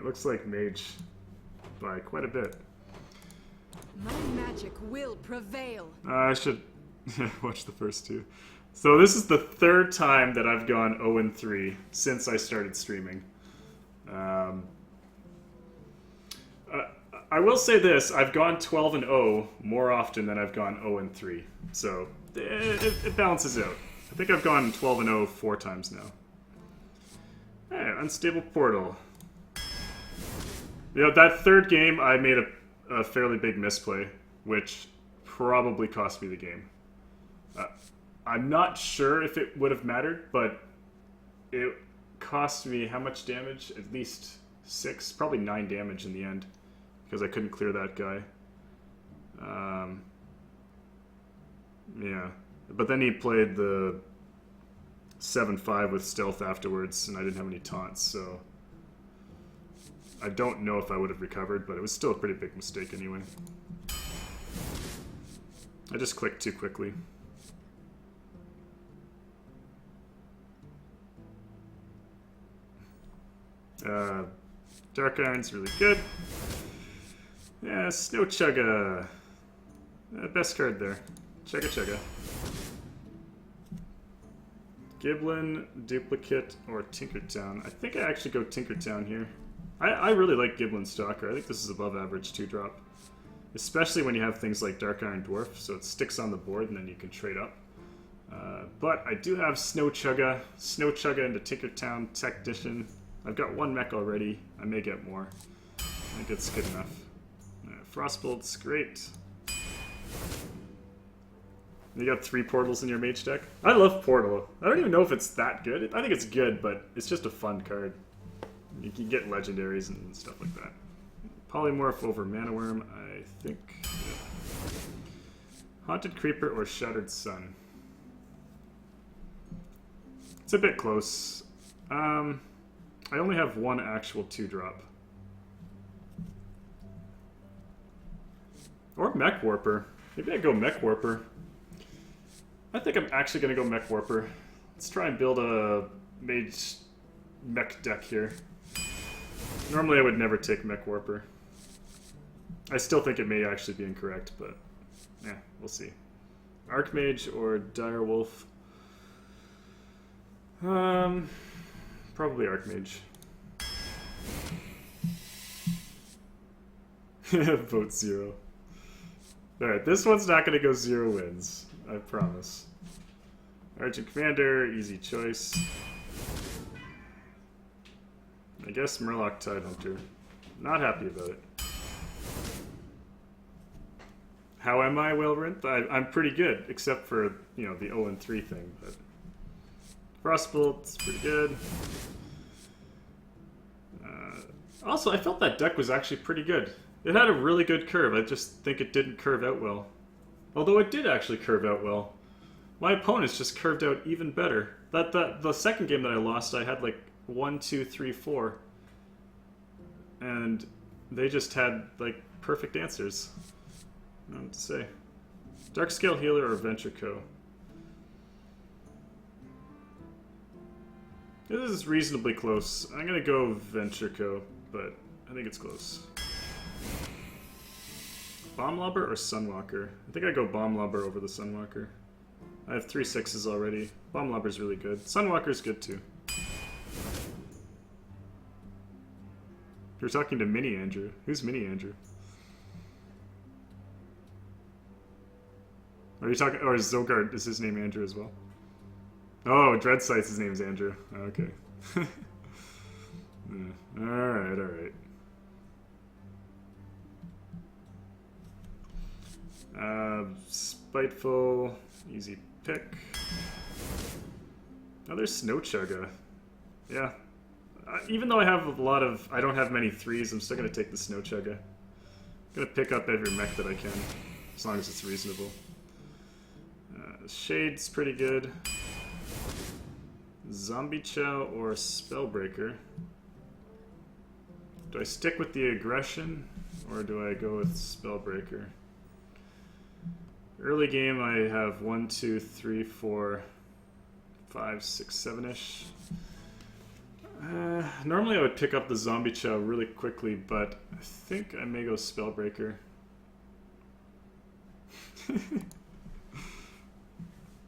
It looks like Mage by quite a bit. My magic will prevail. I should watch the first two. So this is the third time that I've gone 0-3 since I started streaming. I will say this, I've gone 12-0 more often than I've gone 0-3. So it balances out. I think I've gone 12-0 4 times now. Hey, Unstable Portal. You know, that third game I made a fairly big misplay, which probably cost me the game. I'm not sure if it would have mattered, but it cost me how much damage? At least 6, probably 9 damage in the end, because I couldn't clear that guy. Yeah, but then he played the 7-5 with stealth afterwards, and I didn't have any taunts, so I don't know if I would have recovered, but it was still a pretty big mistake anyway. I just clicked too quickly. Dark Iron's really good. Yeah, Snow Chugga. Best card there. Chugga Chugga. Giblin, Duplicate, or Tinkertown. I think I actually go Tinkertown here. I really like Giblin Stalker. I think this is above average 2-drop. Especially when you have things like Dark Iron Dwarf, so it sticks on the board and then you can trade up. But I do have Snow Chugga into Tinkertown Technician. I've got 1 mech already. I may get more. I think it's good enough. Frostbolt's great. You got 3 portals in your mage deck? I love Portal. I don't even know if it's that good. I think it's good, but it's just a fun card. You can get legendaries and stuff like that. Polymorph over Mana Worm, I think. Yeah. Haunted Creeper or Shattered Sun. It's a bit close. I only have 1 actual 2-drop. Or Mech Warper. Maybe I go Mech Warper. I think I'm actually going to go Mech Warper. Let's try and build a mage mech deck here. Normally I would never take Mech Warper. I still think it may actually be incorrect, but yeah, we'll see. Archmage or Direwolf? Probably Archmage. Vote 0. Alright, this one's not going to go 0 wins. I promise. Argent Commander, easy choice. I guess Murloc Tidehunter. Not happy about it. How am I, Whalerinth? I'm pretty good, except for, you know, the 0-3 thing, but Frostbolt's pretty good. Also, I felt that deck was actually pretty good. It had a really good curve. I just think it didn't curve out well. Although it did actually curve out well. My opponents just curved out even better. The second game that I lost, I had like 1, 2, 3, 4. And they just had like perfect answers. I don't know what to say. Darkscale Healer or Venture Co. This is reasonably close. I'm gonna go Venture Co, but I think it's close. Bomb Lobber or Sunwalker? I think I go Bomb Lobber over the Sunwalker. I have 3 6s already. Bomb Lobber's really good. Sunwalker's good too. You're talking to Mini Andrew. Who's Mini Andrew? Are you talking? Or is Zogard, is his name Andrew as well? Oh, Dreadsight's his name's Andrew. Okay. Yeah. Alright, alright. Spiteful, easy pick. Oh, there's Snow Chugga. Yeah. Even though I have a lot of, I don't have many 3s, I'm still going to take the Snow Chugga. I'm going to pick up every mech that I can, as long as it's reasonable. Shade's pretty good. Zombie Chow or Spellbreaker. Do I stick with the aggression, or do I go with Spellbreaker? Early game, I have 1, 2, 3, 4, 5, 6, 7-ish. Normally I would pick up the Zombie Chow really quickly, but I think I may go Spellbreaker.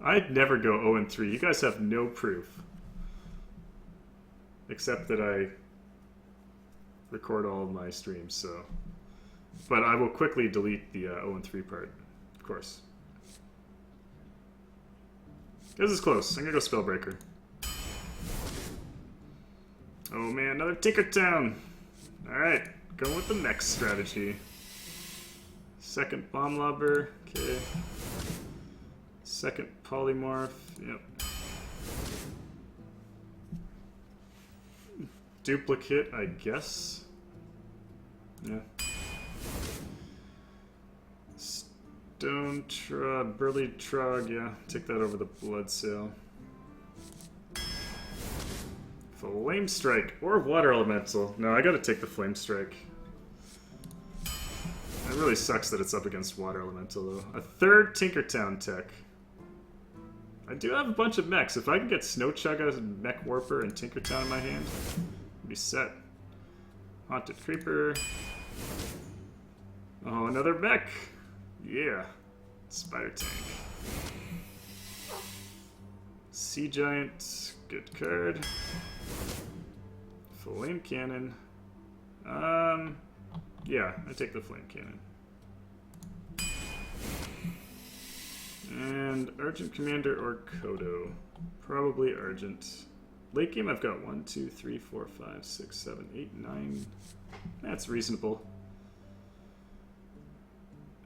I'd never go 0-3. You guys have no proof. Except that I record all of my streams, so... But I will quickly delete the 0-3 part, of course. This is close. I'm gonna go Spellbreaker. Oh man, another Tinkertown! Alright, going with the next strategy. Second Bomb Lobber, okay. Second Polymorph, yep. Duplicate, I guess. Yeah. Stone Trug, Burly Trug, yeah. Take that over the Blood Sail. Flame Strike or Water Elemental. No, I gotta take the Flame Strike. It really sucks that it's up against Water Elemental, though. A third Tinkertown tech. I do have a bunch of mechs. If I can get Snow Chugga, Mech Warper, and Tinkertown in my hand, I'd be set. Haunted Creeper. Oh, another mech! Yeah. Spider Tank. Sea Giant. Good card. Flame Cannon. Yeah, I take the Flame Cannon. And Argent Commander or Kodo. Probably Argent. Late game I've got 1, 2, 3, 4, 5, 6, 7, 8, 9. That's reasonable.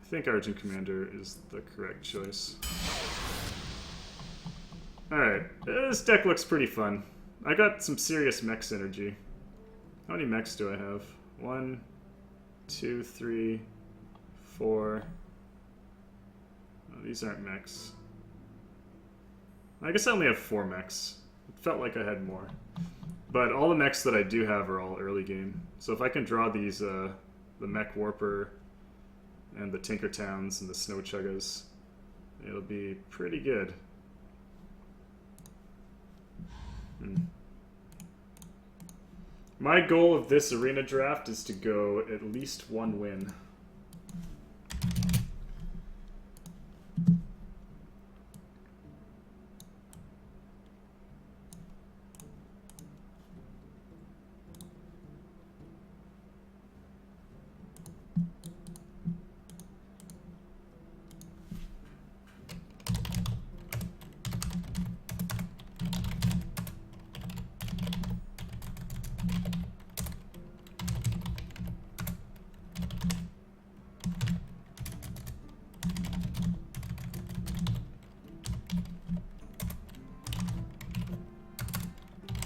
I think Argent Commander is the correct choice. Alright, this deck looks pretty fun. I got some serious mech synergy. How many mechs do I have? 1, 2, 3, 4. Oh, these aren't mechs. I guess I only have 4 mechs. It felt like I had more. But all the mechs that I do have are all early game. So if I can draw these, the Mech Warper and the Tinkertowns and the Snow Chuggas, it'll be pretty good. My goal of this arena draft is to go at least 1 win.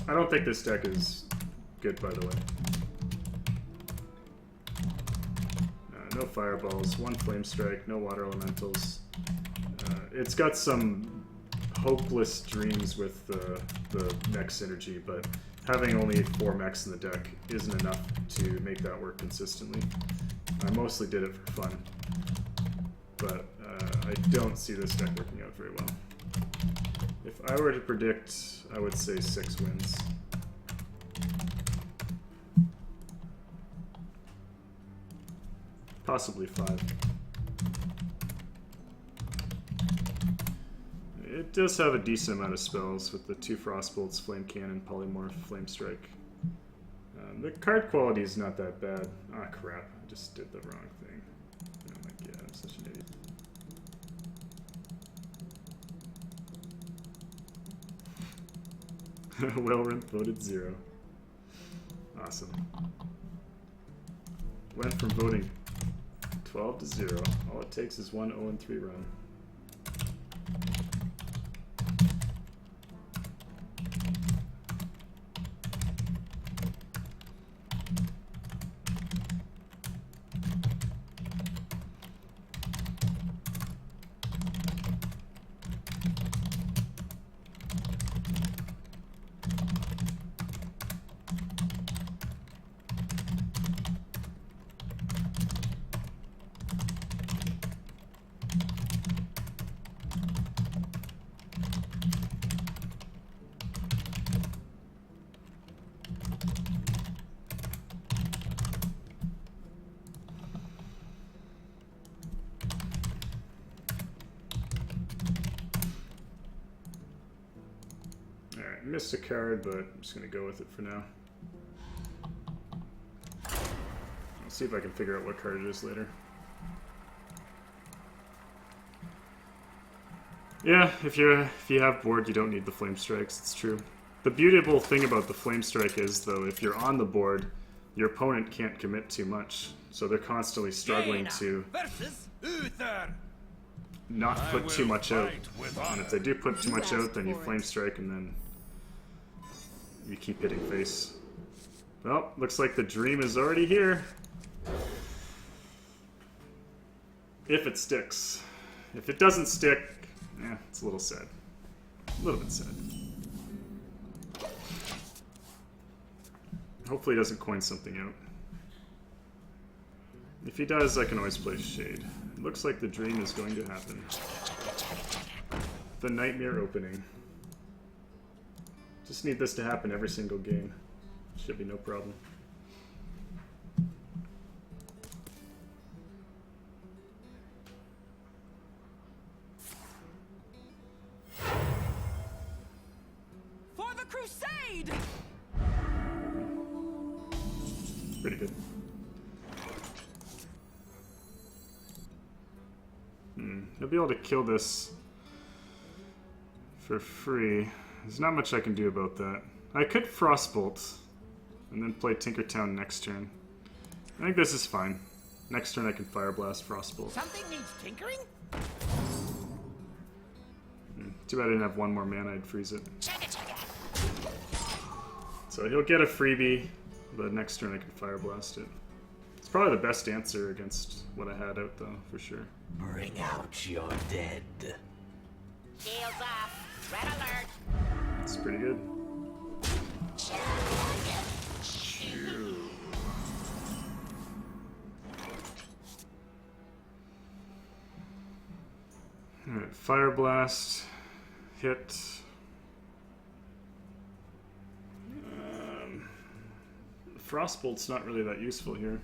I don't think this deck is good, by the way. No fireballs, 1 flame strike, no water elementals. It's got some hopeless dreams with the mech synergy, but having only 4 mechs in the deck isn't enough to make that work consistently. I mostly did it for fun, but I don't see this deck working out very well. If I were to predict, I would say 6 wins. Possibly 5. It does have a decent amount of spells with the 2 Frostbolts, Flame Cannon, Polymorph, Flame Strike. The card quality is not that bad. Ah, crap. I just did the wrong thing. Oh my god, I'm such an idiot. Wellrun voted 0. Awesome. Went from voting 12 to 0. All it takes is 1 0-3 run. Alright, missed a card, but I'm just going to go with it for now. I'll see if I can figure out what card it is later. Yeah, if you have board, you don't need the Flame Strikes, it's true. The beautiful thing about the Flame Strike is, though, if you're on the board, your opponent can't commit too much. So they're constantly struggling to not put too much out. And if they do put too much out, then you Flame Strike and then you keep hitting face. Well, looks like the dream is already here. If it sticks. If it doesn't stick, yeah, it's a little sad. A little bit sad. Hopefully he doesn't coin something out. If he does, I can always play Shade. It looks like the dream is going to happen. The Nightmare opening. Just need this to happen every single game. Should be no problem. For the crusade! Pretty good. He'll be able to kill this for free. There's not much I can do about that. I could Frostbolt and then play Tinkertown next turn. I think this is fine. Next turn I can Fire Blast Frostbolt. Something needs tinkering? Too bad I didn't have one more mana, I'd freeze it. So he'll get a freebie, but next turn I can Fire Blast it. It's probably the best answer against what I had out, though, for sure. Bring out your dead. Shields up. Red alert. It's pretty good. Alright, Fire Blast. Hit. Frostbolt's not really that useful here.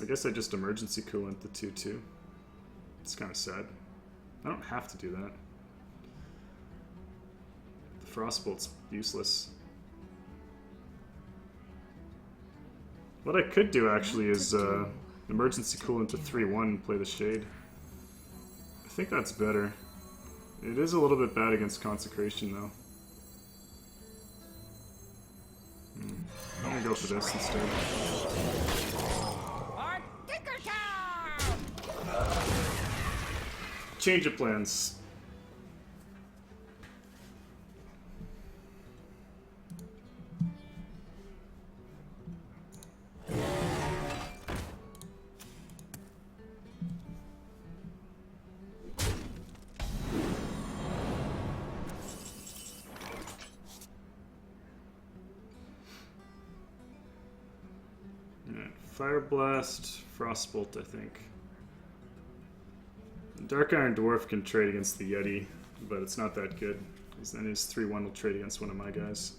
I guess I just emergency coolant the 2/2. It's kind of sad. I don't have to do that. The Frostbolt's useless. What I could do actually is emergency coolant to 3/1 and play the Shade. I think that's better. It is a little bit bad against Consecration though. I'm gonna go for this instead. Change of plans. Fire Blast, Frostbolt, I think. Dark Iron Dwarf can trade against the Yeti, but it's not that good, because then his 3/1 will trade against one of my guys.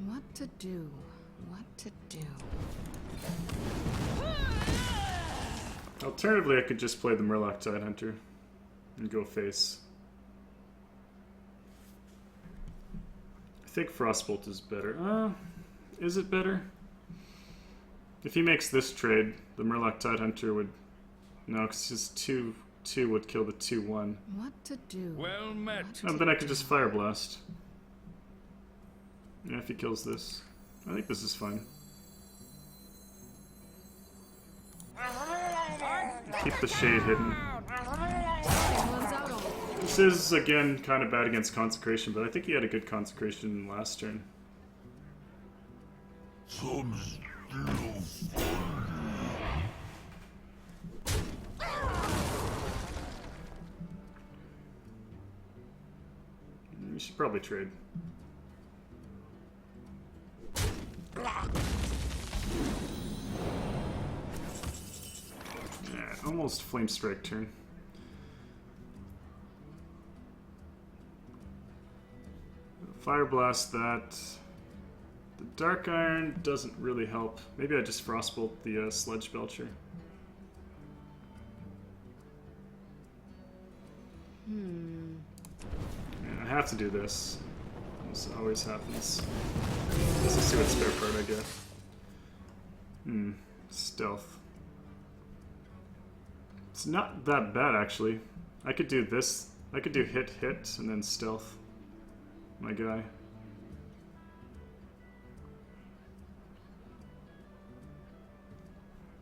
What to do? What to do? Alternatively, I could just play the Murloc Tidehunter and go face. I think Frostbolt is better. Is it better? If he makes this trade, the Murloc Tidehunter would... No, because his 2/2 would kill the 2/1. What to do? Well met. Oh, then I could just Fire Blast. Yeah, if he kills this. I think this is fine. Keep the Shade hidden. Someone's out on it. This is, again, kind of bad against Consecration, but I think he had a good Consecration last turn. You should probably trade. almost Flame Strike turn. Fire Blast that. The Dark Iron doesn't really help. Maybe I just Frostbolt the Sledge Belcher. Yeah, I have to do this. This always happens. Let's see what spare part I get. Stealth. It's not that bad, actually. I could do this. I could do hit, and then stealth. My guy.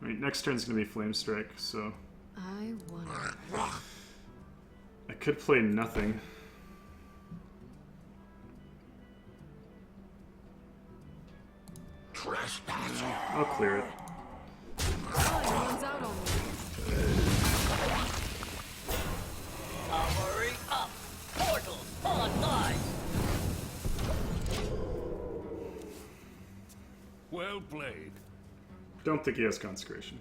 Right, next turn's gonna be Flame Strike, so... I wonder. I could play nothing. I'll clear it. Oh, it runs out on me. Hurry up! Portal online! Well played. Don't think he has Consecration.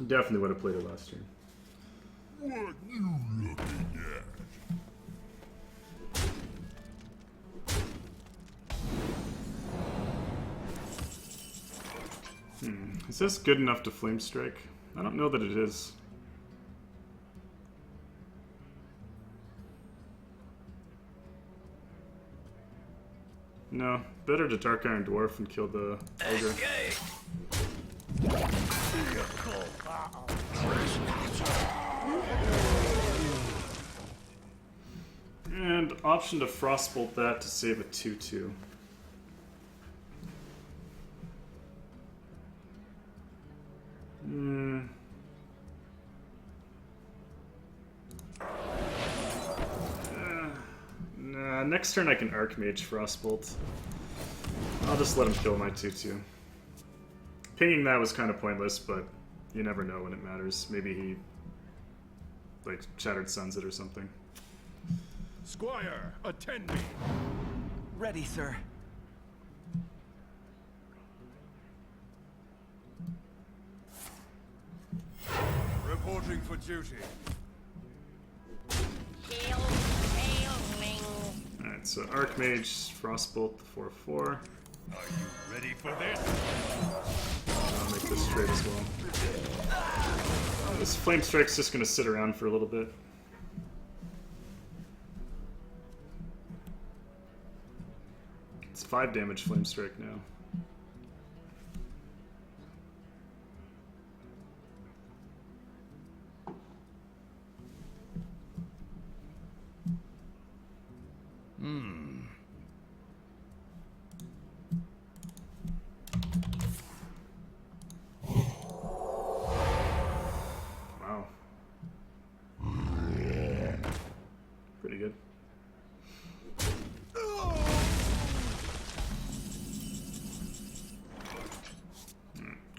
Definitely would have played it last turn. What you looking at? Is this good enough to Flame Strike? I don't know that it is. No, better to Dark Iron Dwarf and kill the Ogre. And option to Frostbolt that to save a 2/2. Nah, next turn I can Archmage Frostbolt. I'll just let him kill my 2/2. Pinging that was kind of pointless, but you never know when it matters. Maybe he, like, Shattered Suns it or something. Squire, attend me. Ready, sir. Reporting for duty. Hail, hailing. Alright, so Archmage, Frostbolt, the 4/4. Are you ready for this? I'll make this straight as well. This Flame Strike's just gonna sit around for a little bit. It's 5 damage Flame Strike now. Wow. Pretty good.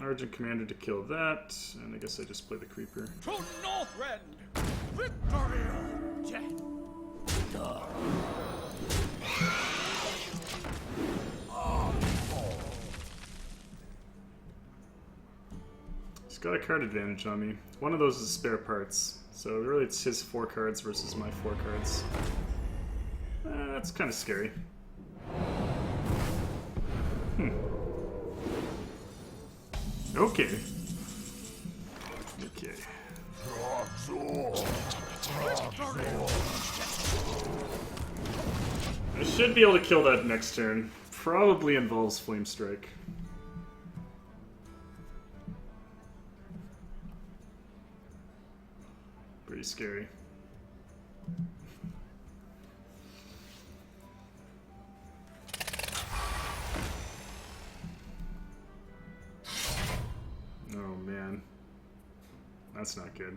Argent Commander to kill that, and I guess I just play the Creeper. To Northrend! Victory or death! He's got a card advantage on me. One of those is spare parts, so really it's his 4 cards versus my 4 cards. That's kind of scary. Okay. Okay. I should be able to kill that next turn. Probably involves Flame Strike. Pretty scary. Oh man. That's not good.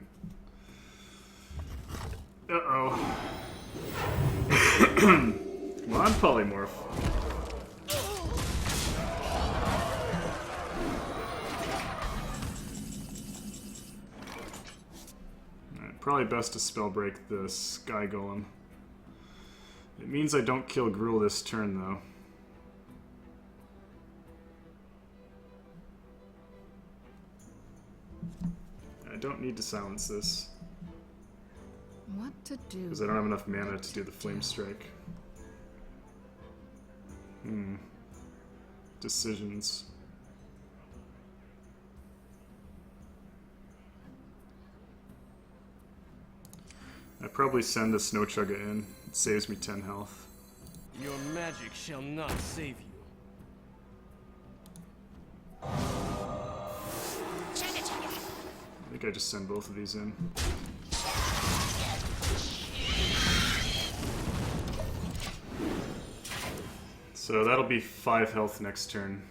Uh-oh. Come on, Polymorph. Alright, probably best to spell break the Sky Golem. It means I don't kill Gruul this turn, though. I don't need to silence this, What to do? because I don't have enough mana to do the Flame Strike. Decisions. I probably send the Snow Chugga in. It saves me 10 health. Your magic shall not save you. I think I just send both of these in. So that'll be 5 health next turn.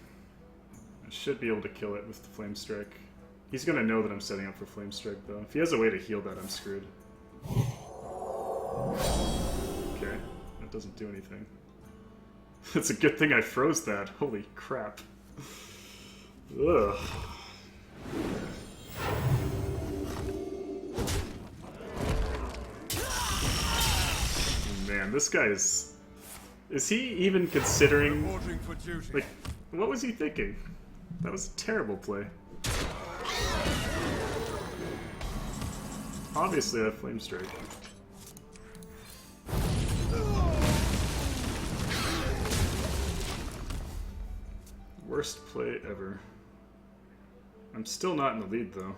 I should be able to kill it with the Flame Strike. He's gonna know that I'm setting up for Flame Strike though. If he has a way to heal that, I'm screwed. Okay, that doesn't do anything. It's a good thing I froze that. Holy crap. Ugh. Man, this guy is... Is he even considering... Reporting for duty. Like, what was he thinking? That was a terrible play. Obviously I have Flame Strike. Worst play ever. I'm still not in the lead though.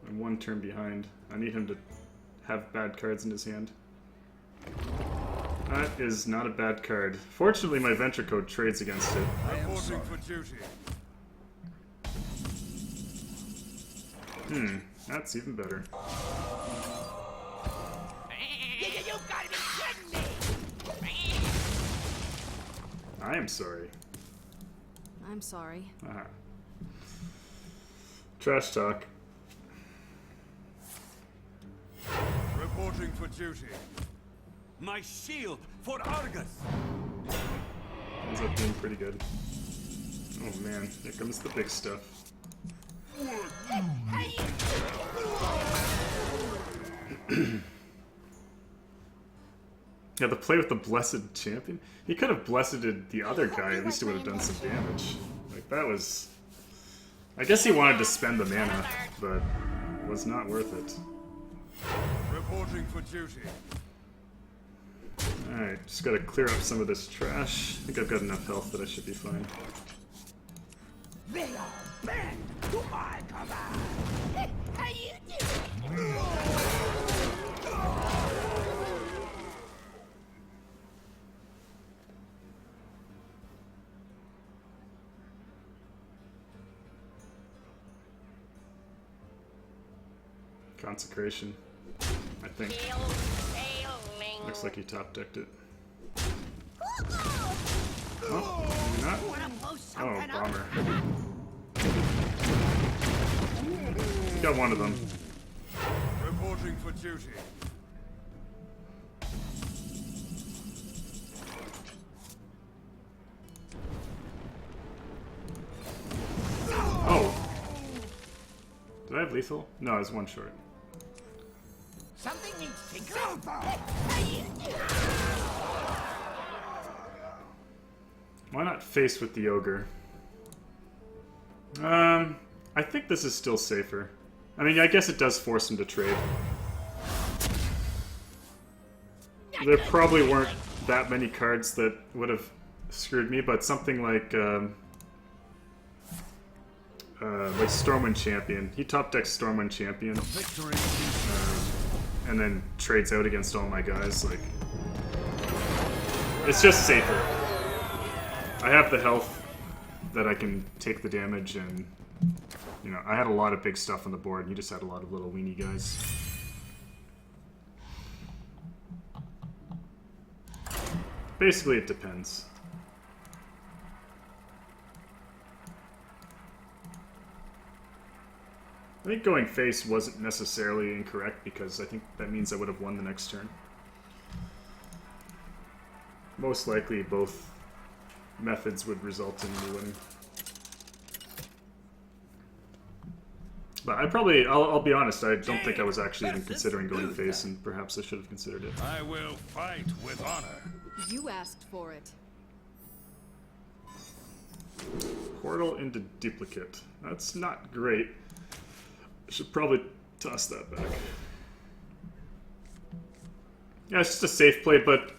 I'm 1 turn behind. I need him to have bad cards in his hand. That is not a bad card. Fortunately, my venture code trades against it. Reporting for duty. That's even better. You gotta be kidding me! I am sorry. I'm sorry. Aha. Trash talk. Reporting for duty. My shield for Argus! Ends up being pretty good. Oh man, here comes the big stuff. Yeah, the play with the Blessed Champion. He could have blesseded the other guy, at least it would have done some damage. Like, that was... I guess he wanted to spend the mana, but it was not worth it. Reporting for duty. Alright, just gotta clear up some of this trash. I think I've got enough health that I should be fine. They are bent to my command. How you do? Consecration, I think. Looks like he top decked it. Oh, maybe not. Oh, bomber. He got one of them. Reporting for duty. Oh! Did I have lethal? No, I was 1 short. Something needs tinkering. How you do? Why not face with the ogre? I think this is still safer. I mean, I guess it does force him to trade. There probably weren't that many cards that would have screwed me, but something like Stormwind Champion. He top decks Stormwind Champion. Victory. And then trades out against all my guys. Like, it's just safer. I have the health that I can take the damage, and you know, I had a lot of big stuff on the board, and you just had a lot of little weenie guys. Basically, it depends. I think going face wasn't necessarily incorrect, because I think that means I would have won the next turn. Most likely, both methods would result in me winning. But I'll be honest, I don't think I was actually even considering going face, and perhaps I should have considered it. I will fight with honor. You asked for it. Portal into Duplicate. That's not great. I should probably toss that back. Yeah, it's just a safe play, but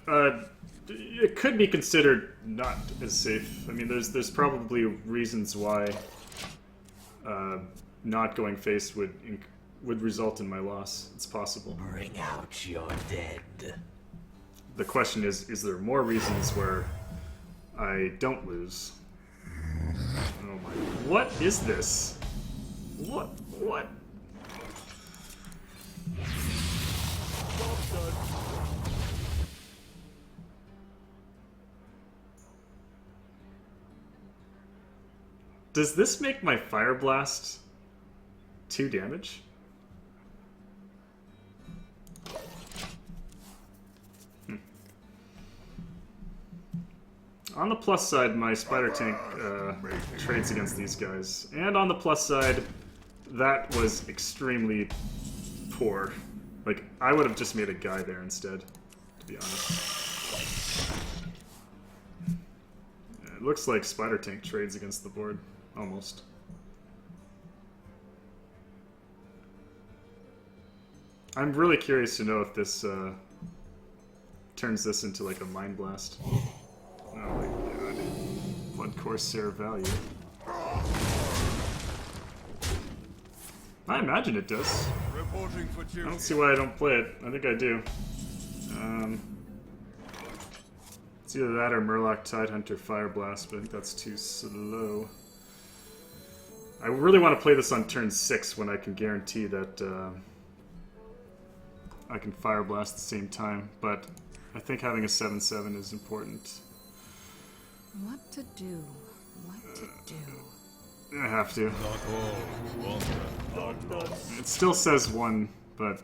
it could be considered not as safe. I mean, there's probably reasons why not going face would result in my loss. It's possible. Bring out your dead. The question is there more reasons where I don't lose? Oh my... What is this? What? Does this make my Fire Blast 2 damage? On the plus side, my Spider Tank trades against these guys. And on the plus side, that was extremely poor. Like, I would have just made a guy there instead, to be honest. Yeah, it looks like Spider Tank trades against the board, almost. I'm really curious to know if this turns this into like a Mind Blast. Oh my god. Blood Corsair value. I imagine it does. Reporting for I duty. don't see why I don't play it. I think I do. It's either that or Murloc Tidehunter Fire Blast, but I think that's too slow. I really want to play this on turn 6 when I can guarantee that I can Fire Blast at the same time, but I think having a 7/7 is important. What to do? What to do? I have to. Not all. It still says 1, but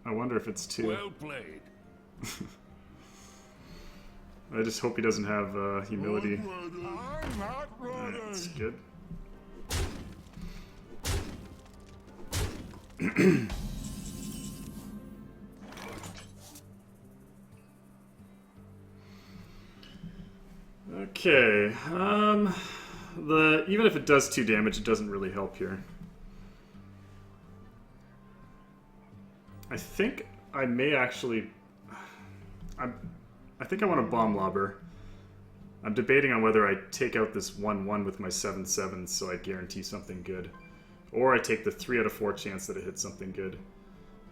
I wonder if it's 2. Well played. I just hope he doesn't have humility. I'm not ready. That's good. Okay, even if it does 2 damage, it doesn't really help here. I think I may actually... I think I want to Bomb Lobber. I'm debating on whether I take out this 1/1 with my 7/7 so I guarantee something good. Or I take the 3 out of 4 chance that it hits something good.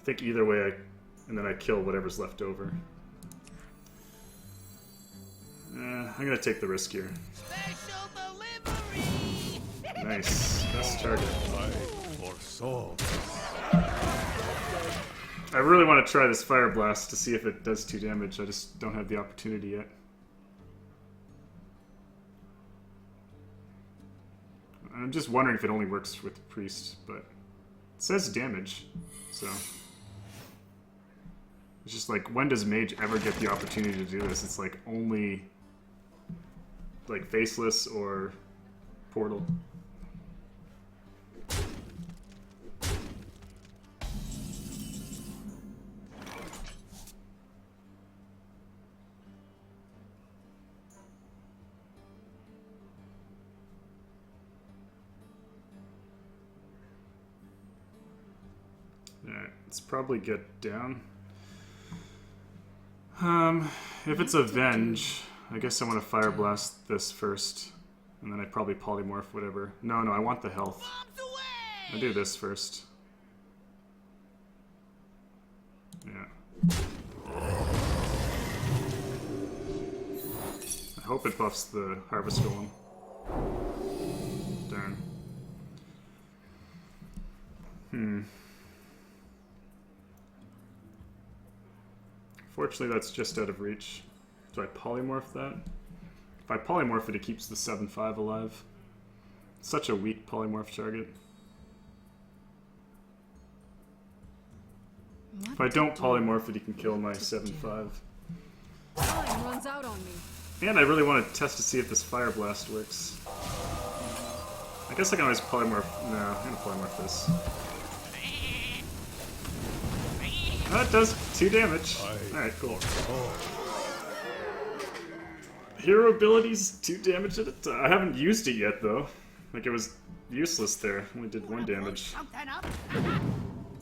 I think either way, and then I kill whatever's left over. I'm gonna take the risk here. Special delivery! Nice. Best target. For soul. I really want to try this Fire Blast to see if it does 2 damage. I just don't have the opportunity yet. I'm just wondering if it only works with Priest, but it says damage, so... It's just like, when does Mage ever get the opportunity to do this? It's like only... like Faceless or Portal. Alright, let's probably get down. If it's Avenge, I guess I want to Fire Blast this first. And then I probably Polymorph whatever. No, I want the health. I do this first. Yeah. I hope it buffs the Harvest Golem. Darn. Fortunately, that's just out of reach. Do I Polymorph that? If I Polymorph it, it keeps the 7/5 alive. Such a weak Polymorph target. If I don't Polymorph it, he can kill my 7/5. Time runs out on me. And I really want to test to see if this Fire Blast works. I guess I can always Polymorph... No, I'm going to Polymorph this. That does 2 damage. Alright, cool. Hero abilities, 2 damage at a time. I haven't used it yet, though. Like it was useless there. Only did 1 damage. Something up.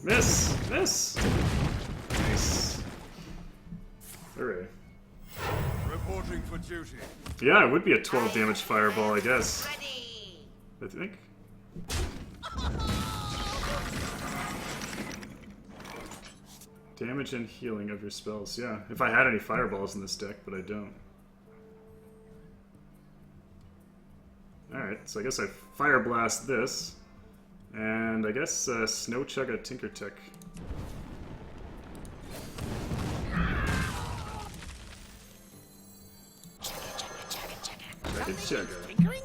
Miss! Miss! Nice. Hooray. Reporting for duty. Yeah, it would be a 12 damage fireball, I guess. Ready. I think. Damage and healing of your spells. Yeah, if I had any fireballs in this deck, but I don't. Alright, so I guess I Fire Blast this. And I guess Snow Chugga Tinker Tech. Chugga Chugga. Tinkering?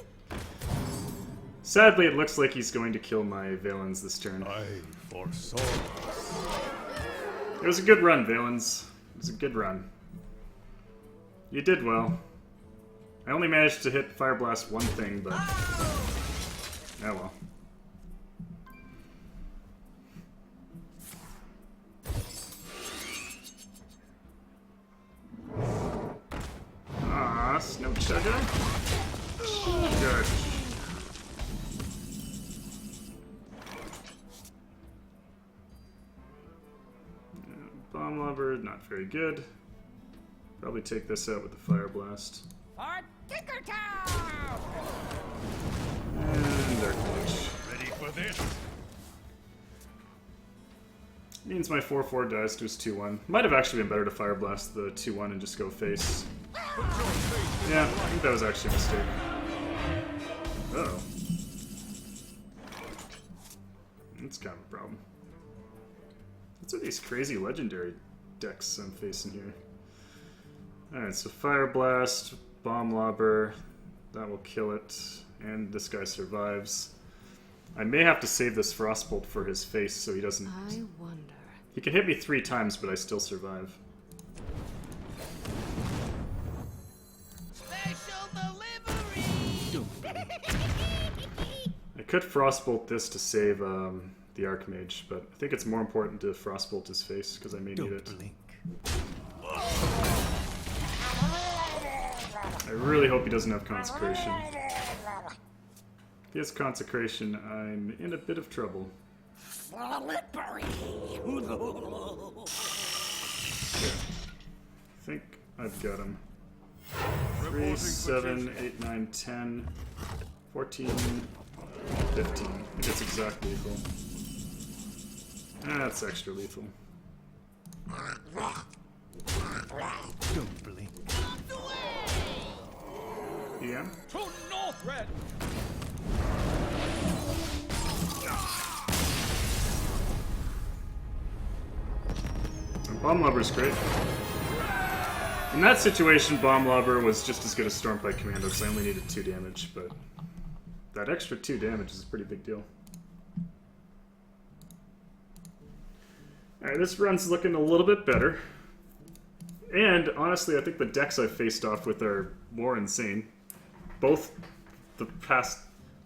Sadly, it looks like he's going to kill my Valens this turn. I foresaw. It was a good run, Valens. It was a good run. You did well. I only managed to hit Fire Blast 1 thing, but... Oh well. Ah, Snow Chugga. Good. Bomb Lobber, not very good. Probably take this out with the Fire Blast. For Tinkertown! And Dark Mage. Ready for this? Means my 4/4 dies to his 2/1. Might have actually been better to Fire Blast the 2/1 and just go face. Yeah, I think that was actually a mistake. Uh-oh. That's kind of a problem. What's with these crazy legendary decks I'm facing here? Alright, so Fire Blast, Bomb Lobber, that will kill it, and this guy survives. I may have to save this Frostbolt for his face so he doesn't... I wonder. He can hit me 3 times, but I still survive. Special delivery! I could Frostbolt this to save the Archmage, but I think it's more important to Frostbolt his face, because I may need it. Blink. I really hope he doesn't have Consecration. If he has Consecration, I'm in a bit of trouble. Slippery! I think I've got him. 3, 7, 8, 9, 10, 14, 15. I think it's exact lethal. That's extra lethal. Don't blink. Yeah. To North Red! Bomb Lobber's great. In that situation, Bomb Lobber was just as good as Stormpike Commando because I only needed 2 damage, but that extra 2 damage is a pretty big deal. Alright, this run's looking a little bit better. And, honestly, I think the decks I've faced off with are more insane. Both the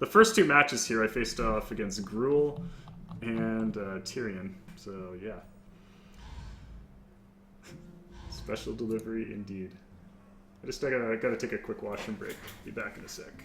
first 2 matches here I faced off against Gruul and Tyrion, so yeah. Special delivery indeed. I gotta take a quick washroom break. Be back in a sec.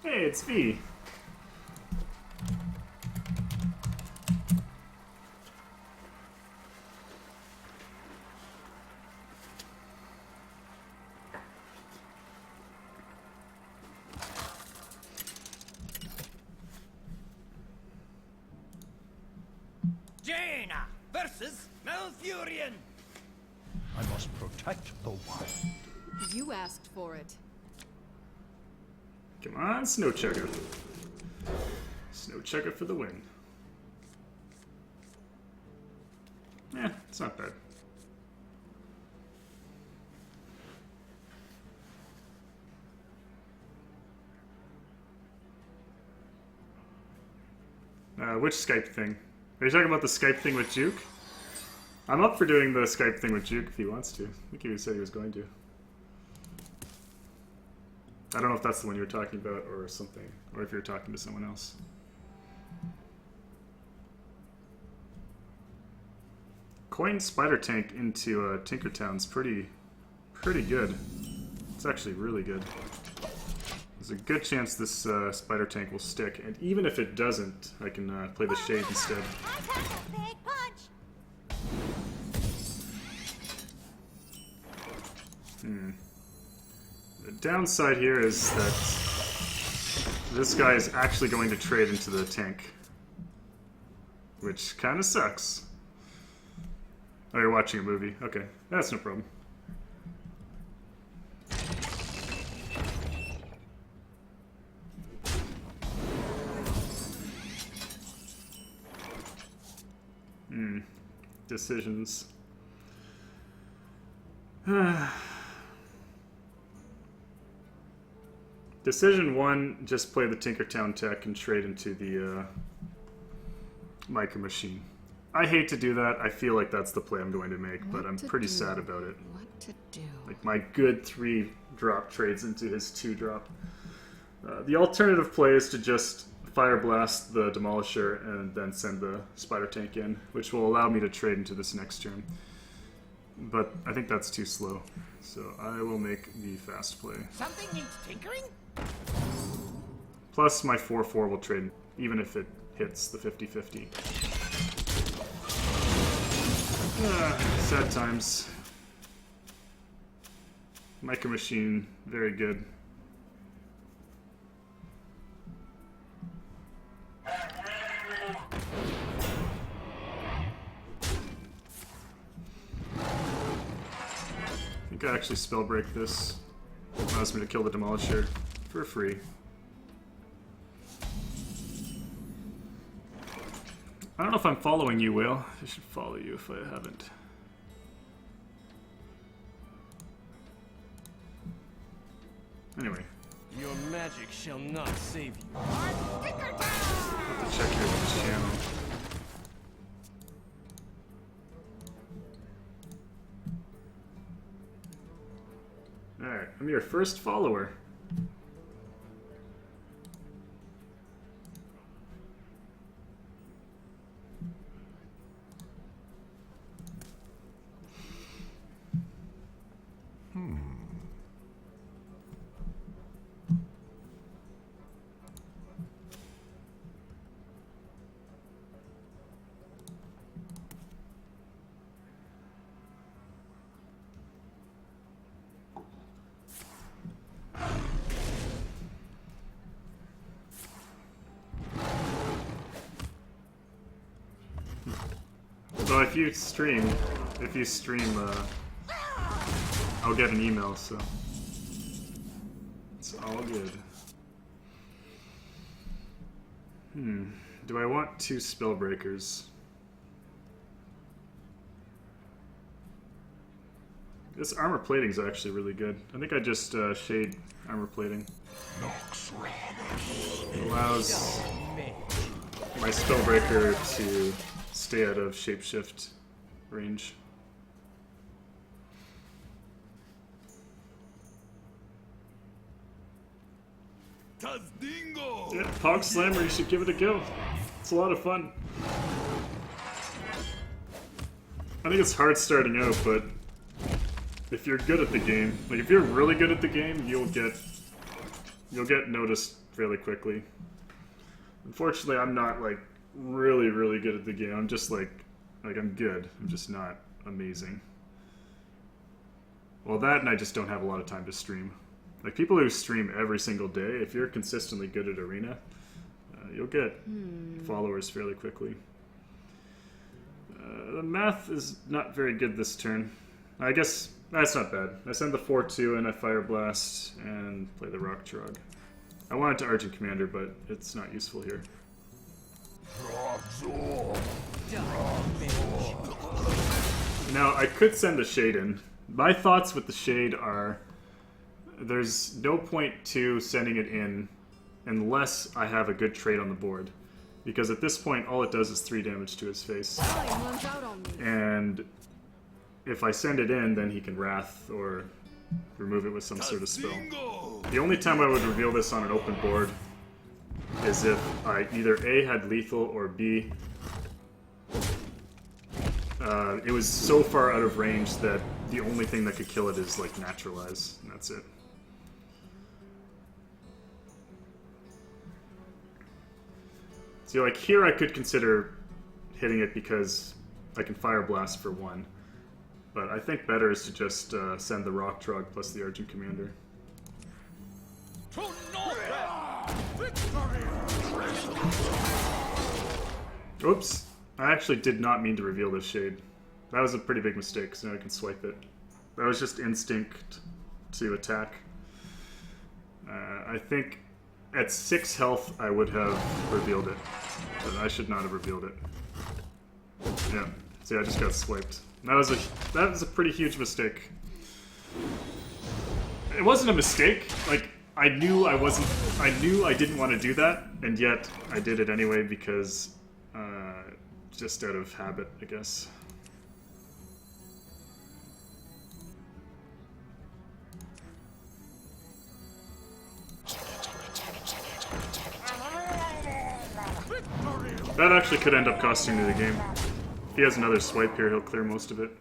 Hey, it's V. Jaina versus Malfurion. I must protect the one. You asked for it. Come on, Snow Chugger. Snow Chugger for the win. Yeah, it's not bad. Which Skype thing? Are you talking about the Skype thing with Juke? I'm up for doing the Skype thing with Juke if he wants to. I think he said he was going to. I don't know if that's the one you were talking about or something, or if you're talking to someone else. Coin Spider Tank into Tinkertown's pretty good. It's actually really good. There's a good chance this Spider Tank will stick, and even if it doesn't, I can play the Shade instead. The downside here is that this guy is actually going to trade into the tank, which kind of sucks. Oh, you're watching a movie. Okay, that's no problem. Decisions. Decision 1, just play the Tinkertown tech and trade into the Micro Machine. I hate to do that. I feel like that's the play I'm going to make, but I'm pretty sad about it. What to do? Like my good 3-drop trades into his 2-drop. The alternative play is to just Fire Blast the Demolisher and then send the Spider Tank in, which will allow me to trade into this next turn. But I think that's too slow, so I will make the fast play. Something needs tinkering? Plus my 4/4 will trade, even if it hits the 50-50. Sad times. Micro Machine, very good. I think I actually spell break this. Allows me to kill the Demolisher for free. I don't know if I'm following you, Whale. I should follow you if I haven't. Anyway. Your magic shall not save you. I have to check your channel. Alright, I'm your first follower. So if you stream, I'll get an email, so it's all good. Do I want 2 Spellbreakers? This armor plating is actually really good. I think I just shade armor plating. It allows my Spellbreaker to stay out of shapeshift range. Tazdingo! Yeah, Pog Slammer, you should give it a go. It's a lot of fun. I think it's hard starting out, but if you're good at the game, like if you're really good at the game, you'll get noticed fairly quickly. Unfortunately, I'm not like really, really good at the game. I'm just like I'm good. I'm just not amazing. Well, that and I just don't have a lot of time to stream. Like people who stream every single day, if you're consistently good at Arena, you'll get followers fairly quickly. The math is not very good this turn. I guess that's not bad. I send the 4-2 and I Fire Blast and play the Rock Trog. I wanted to Argent Commander, but it's not useful here. Now, I could send the Shade in. My thoughts with the Shade are there's no point to sending it in unless I have a good trade on the board. Because at this point, all it does is 3 damage to his face. Time runs out on me. And if I send it in, then he can Wrath or remove it with some sort of spell. The only time I would reveal this on an open board is if I either A, had lethal, or B, it was so far out of range that the only thing that could kill it is like Naturalize, and that's it. So like here I could consider hitting it because I can Fire Blast for 1. But I think better is to just send the Rock Trog plus the Argent Commander. Oops. I actually did not mean to reveal this Shade. That was a pretty big mistake, so now I can swipe it. That was just instinct to attack. I think at 6 health I would have revealed it. But I should not have revealed it. Yeah. See, I just got swiped. That was a pretty huge mistake. It wasn't a mistake. Like I knew I didn't want to do that, and yet I did it anyway because just out of habit, I guess. That actually could end up costing me the game. If he has another swipe here, he'll clear most of it.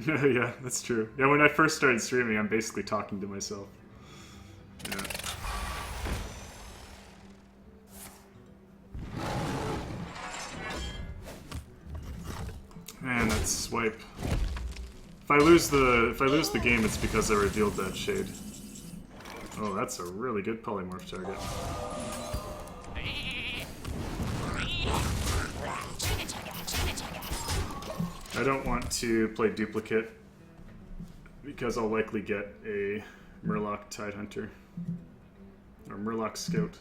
Yeah, that's true. Yeah, when I first started streaming, I'm basically talking to myself. Yeah. Man, that swipe. If I lose the game, it's because I revealed that Shade. Oh, that's a really good polymorph target. I don't want to play Duplicate because I'll likely get a Murloc Tidehunter or Murloc Scout.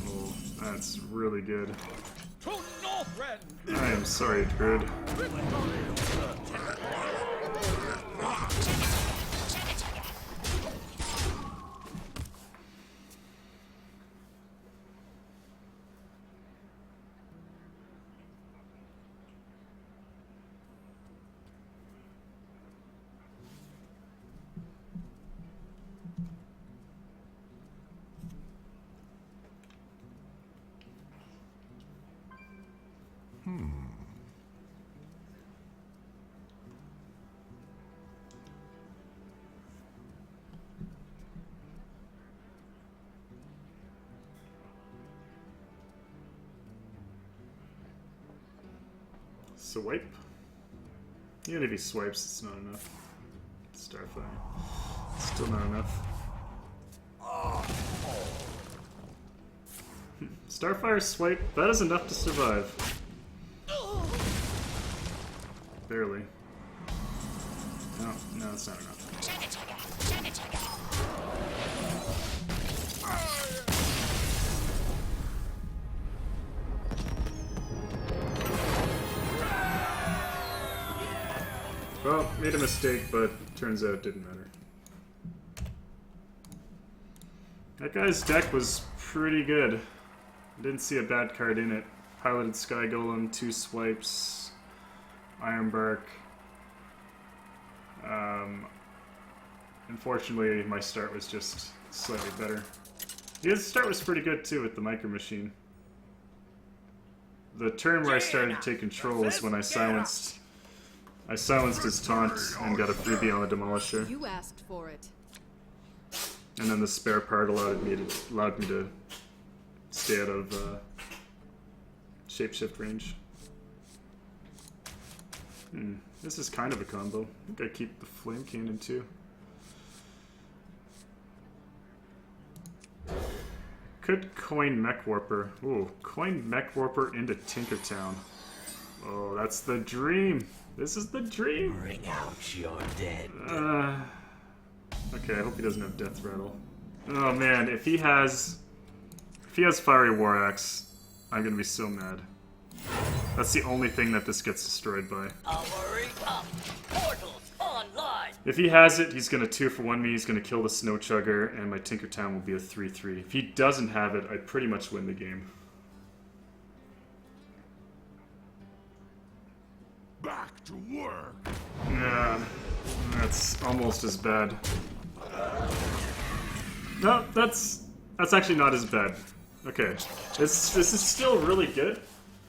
Oh, that's really good. I am sorry, Druid. Swipe? Even if he swipes, it's not enough. Starfire. Still not enough. Starfire swipe, that is enough to survive. Barely. No, no, it's not enough. Well, made a mistake, but turns out it didn't matter. That guy's deck was pretty good. I didn't see a bad card in it. Piloted Sky Golem, 2 swipes, Ironbark. Unfortunately, my start was just slightly better. His start was pretty good too with the micro machine. The turn where I started to take control was when I silenced his taunt and got a freebie on the Demolisher. You asked for it. And then the spare part allowed me to stay out of shapeshift range. This is kind of a combo. I think I keep the flame cannon too. Could coin Mech Warper. Ooh, coin Mech Warper into Tinkertown. Oh, that's the dream. This is the dream. Bring out your dead. Okay, I hope he doesn't have Death Rattle. Oh man, if he has Fiery War Axe, I'm gonna be so mad. That's the only thing that this gets destroyed by. Powering up. Portals online. If he has it, he's gonna 2-for-1 me, he's gonna kill the Snow Chugger, and my Tinkertown will be a 3-3. If he doesn't have it, I pretty much win the game. Back to work. Yeah, that's almost as bad. No, that's actually not as bad. Okay, this is still really good,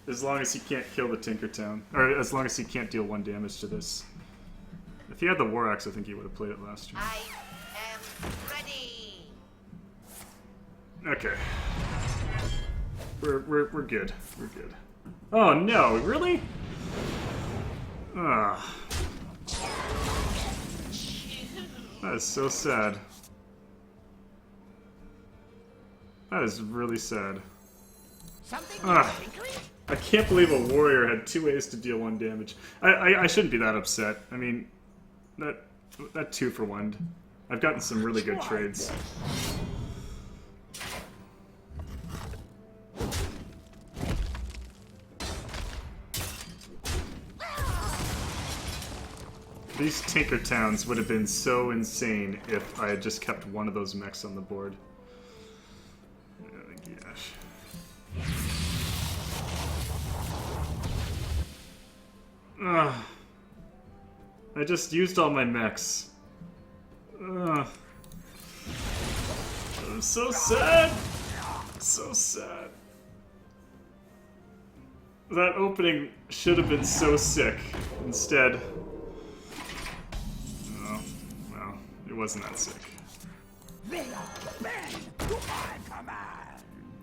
as long as he can't kill the Tinkertown, or as long as he can't deal 1 damage to this. If he had the War Axe, I think he would have played it last turn. I am ready. Okay, we're good. We're good. Oh no, really? Ah, that is so sad. That is really sad. Something tinkering? I can't believe a warrior had 2 ways to deal 1 damage. I shouldn't be that upset. I mean, that 2-for-1. I've gotten some really good trades. These Tinkertowns would have been so insane if I had just kept one of those mechs on the board. Oh, gosh. Ugh. I just used all my mechs. Ugh. I'm so sad. So sad. That opening should have been so sick. Instead, oh, well, it wasn't that sick.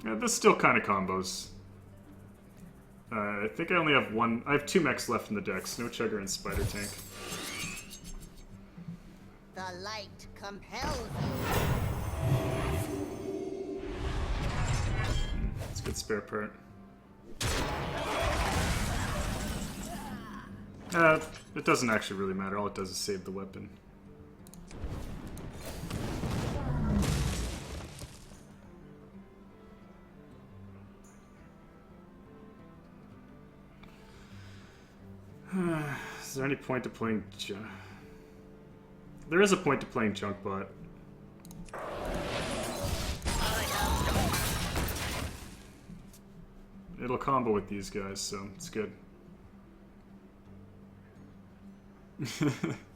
Yeah, this still kind of combos. I think I only have one. I have 2 mechs left in the deck: Snow Chugger and Spider Tank. The light compels It's a good spare part. It doesn't actually really matter. All it does is save the weapon. Is there any point to playing There is a point to playing Junkbot. It'll combo with these guys, so it's good.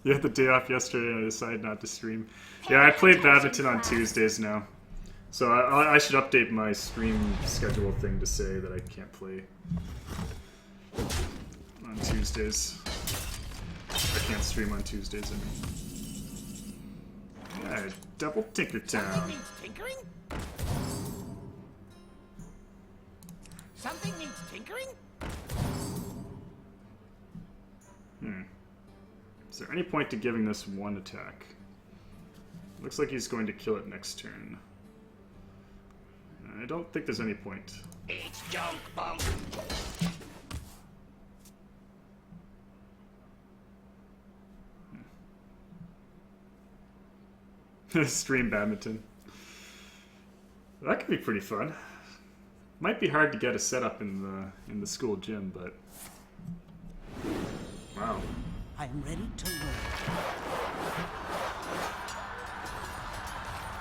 You had the day off yesterday and I decided not to stream. Yeah, I played badminton on Tuesdays now. So I should update my stream schedule thing to say that I can't play on Tuesdays. I can't stream on Tuesdays, I mean. Yeah, double Tinkertown. needs tinkering? Something needs tinkering? Is there any point to giving this 1 attack? Looks like he's going to kill it next turn. I don't think there's any point. It's junk bump. Stream badminton. That could be pretty fun. Might be hard to get a setup in the school gym, but wow. I am ready to learn.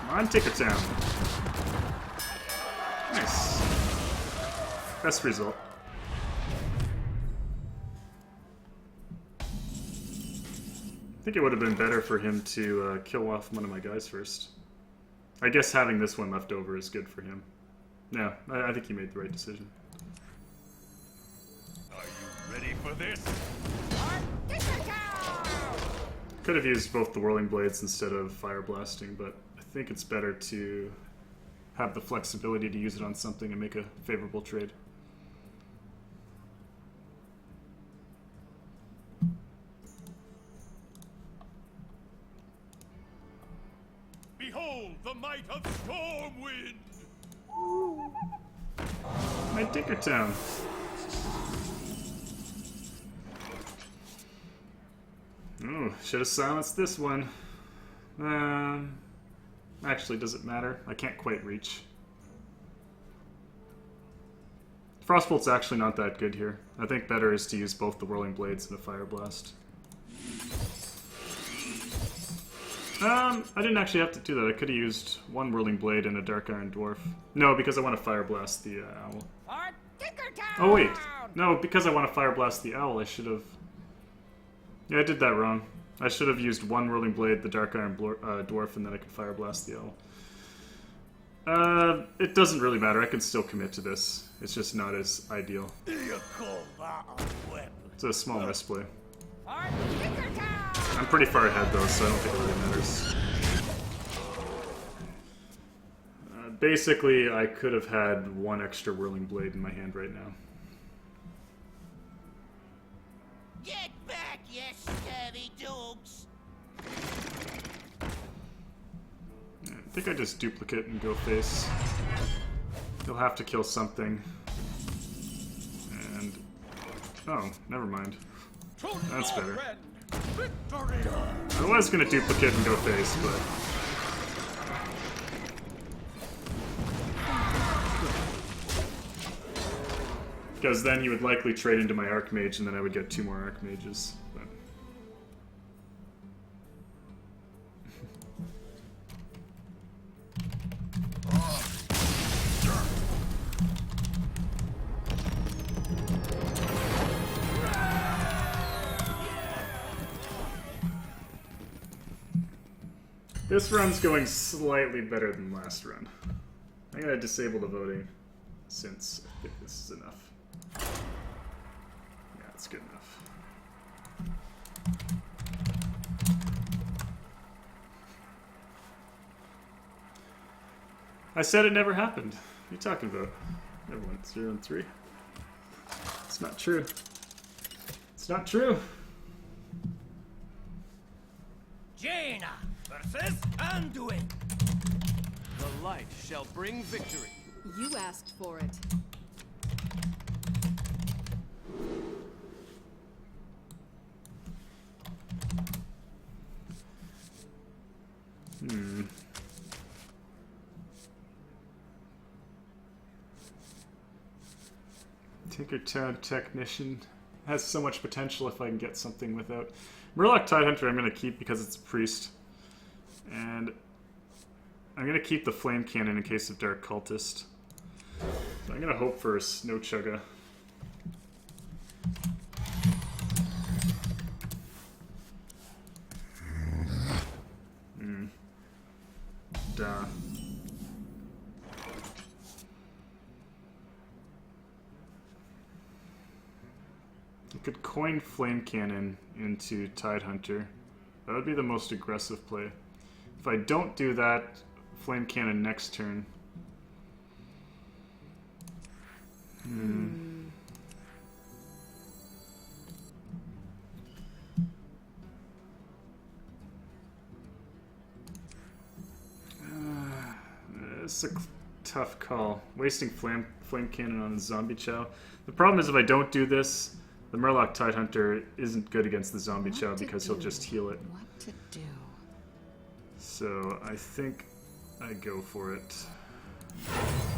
Come on, Tinkertown. Nice. Best result. I think it would have been better for him to kill off one of my guys first. I guess having this one left over is good for him. Yeah, I think he made the right decision. Are you ready for this? Could have used both the Whirling Blades instead of Fire Blasting, but I think it's better to have the flexibility to use it on something and make a favorable trade. Behold the might of Stormwind! My Tinkertown. Oh, should have silenced this one. Actually, does it matter? I can't quite reach. Frostbolt's actually not that good here. I think better is to use both the Whirling Blades and a Fire Blast. I didn't actually have to do that. I could have used one Whirling Blade and a Dark Iron Dwarf. No, because I want to Fire Blast the Owl. Oh wait, no, because I want to Fire Blast the Owl, I should have... Yeah, I did that wrong. I should have used one Whirling Blade, the Dark Iron Dwarf, and then I could Fire Blast the Owl. It doesn't really matter. I can still commit to this. It's just not as ideal. It's a small misplay. I'm pretty far ahead though, so I don't think it really matters. Basically, I could have had one extra Whirling Blade in my hand right now. Get back, you scurvy dogs! I think I just duplicate and go face. He'll have to kill something. And... oh, never mind. That's better. I was gonna duplicate and go face, but... because then you would likely trade into my Archmage, and then I would get 2 more Archmages. But... this run's going slightly better than last run. I'm gonna disable the voting, since I think this is enough. Yeah, it's good enough. I said it never happened. What are you talking about? Never went 0-3. It's not true. It's not true. Jaina versus Anduin. The light shall bring victory. You asked for it. Tinkertown Technician has so much potential if I can get something without. Murloc Tidehunter I'm going to keep because it's a priest. And I'm going to keep the Flame Cannon in case of Dark Cultist. So I'm going to hope for a Snow Chugga. Duh. You could coin Flame Cannon into Tidehunter. That would be the most aggressive play. If I don't do that, Flame Cannon next turn. It's a tough call. Wasting Flame Cannon on a Zombie Chow. The problem is if I don't do this, the Murloc Tidehunter isn't good against the Zombie Chow because he'll just heal it. What to do? So I think I go for it.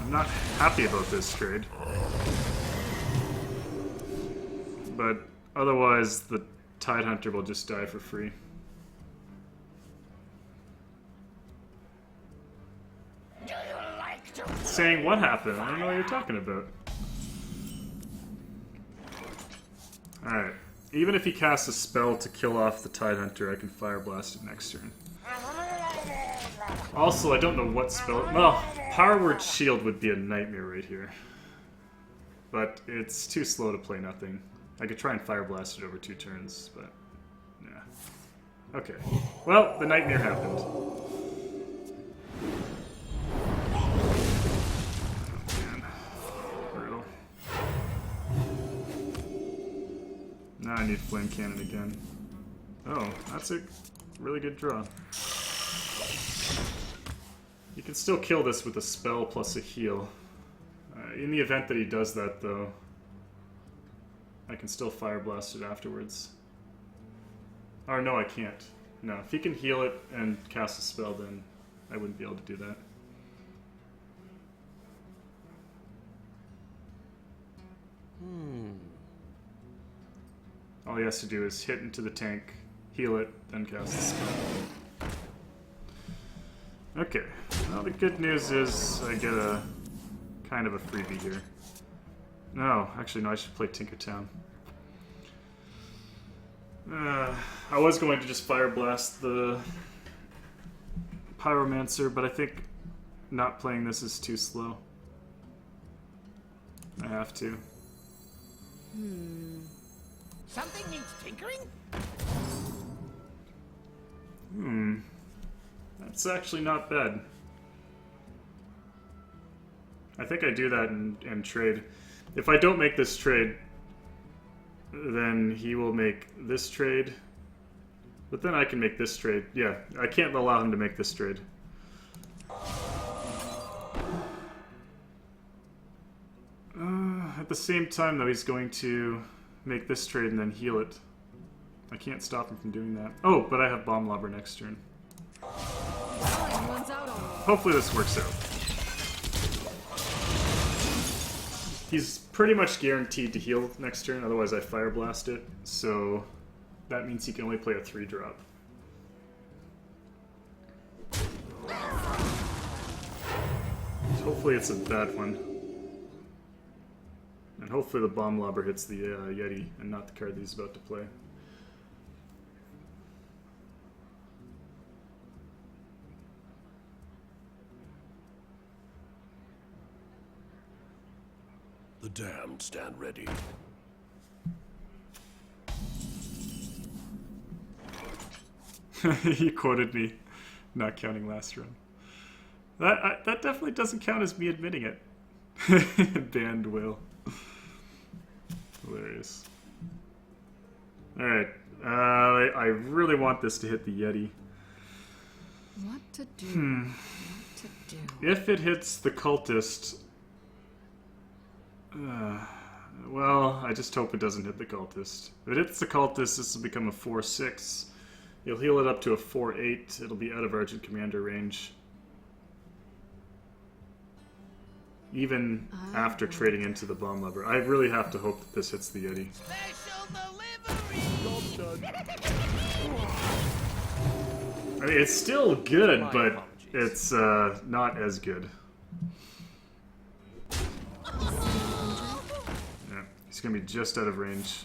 I'm not happy about this trade. But otherwise the Tidehunter will just die for free. Saying what happened? I don't know what you're talking about. Alright. Even if he casts a spell to kill off the Tidehunter, I can Fire Blast it next turn. Also, I don't know what spell... Well, Power Word Shield would be a nightmare right here. But it's too slow to play nothing. I could try and Fire Blast it over 2 turns, but... yeah. Okay. Well, the nightmare happened. Now I need Flame Cannon again. Oh, that's a really good draw. You can still kill this with a spell plus a heal. In the event that he does that, though, I can still Fire Blast it afterwards. Or no, I can't. No, if he can heal it and cast a spell, then I wouldn't be able to do that. All he has to do is hit into the tank, heal it, then cast the spell. Okay, well the good news is I get a kind of a freebie here. No, actually no, I should play Tinkertown. I was going to just Fire Blast the Pyromancer, but I think not playing this is too slow. I have to. Something needs tinkering? That's actually not bad. I think I do that and trade. If I don't make this trade, then he will make this trade. But then I can make this trade. Yeah, I can't allow him to make this trade. At the same time, though, he's going to make this trade and then heal it. I can't stop him from doing that. Oh, but I have Bomb Lobber next turn. Hopefully this works out. He's pretty much guaranteed to heal next turn, otherwise I Fire Blast it, so that means he can only play a 3-drop. Hopefully it's a bad one. And hopefully the Bomb Lobber hits the Yeti and not the card that he's about to play. The damned stand ready. He quoted me, not counting last run. That definitely doesn't count as me admitting it. Banned Will. Hilarious. Alright, I really want this to hit the Yeti. What to do? What to do? If it hits the Cultist... well, I just hope it doesn't hit the Cultist. If it hits the Cultist, this will become a 4-6. You'll heal it up to a 4-8. It'll be out of Argent Commander range. Even after trading into the Bomb Lobber. I really have to hope that this hits the Yeti. Special delivery! I mean, it's still good, but it's not as good. Yeah, he's gonna be just out of range.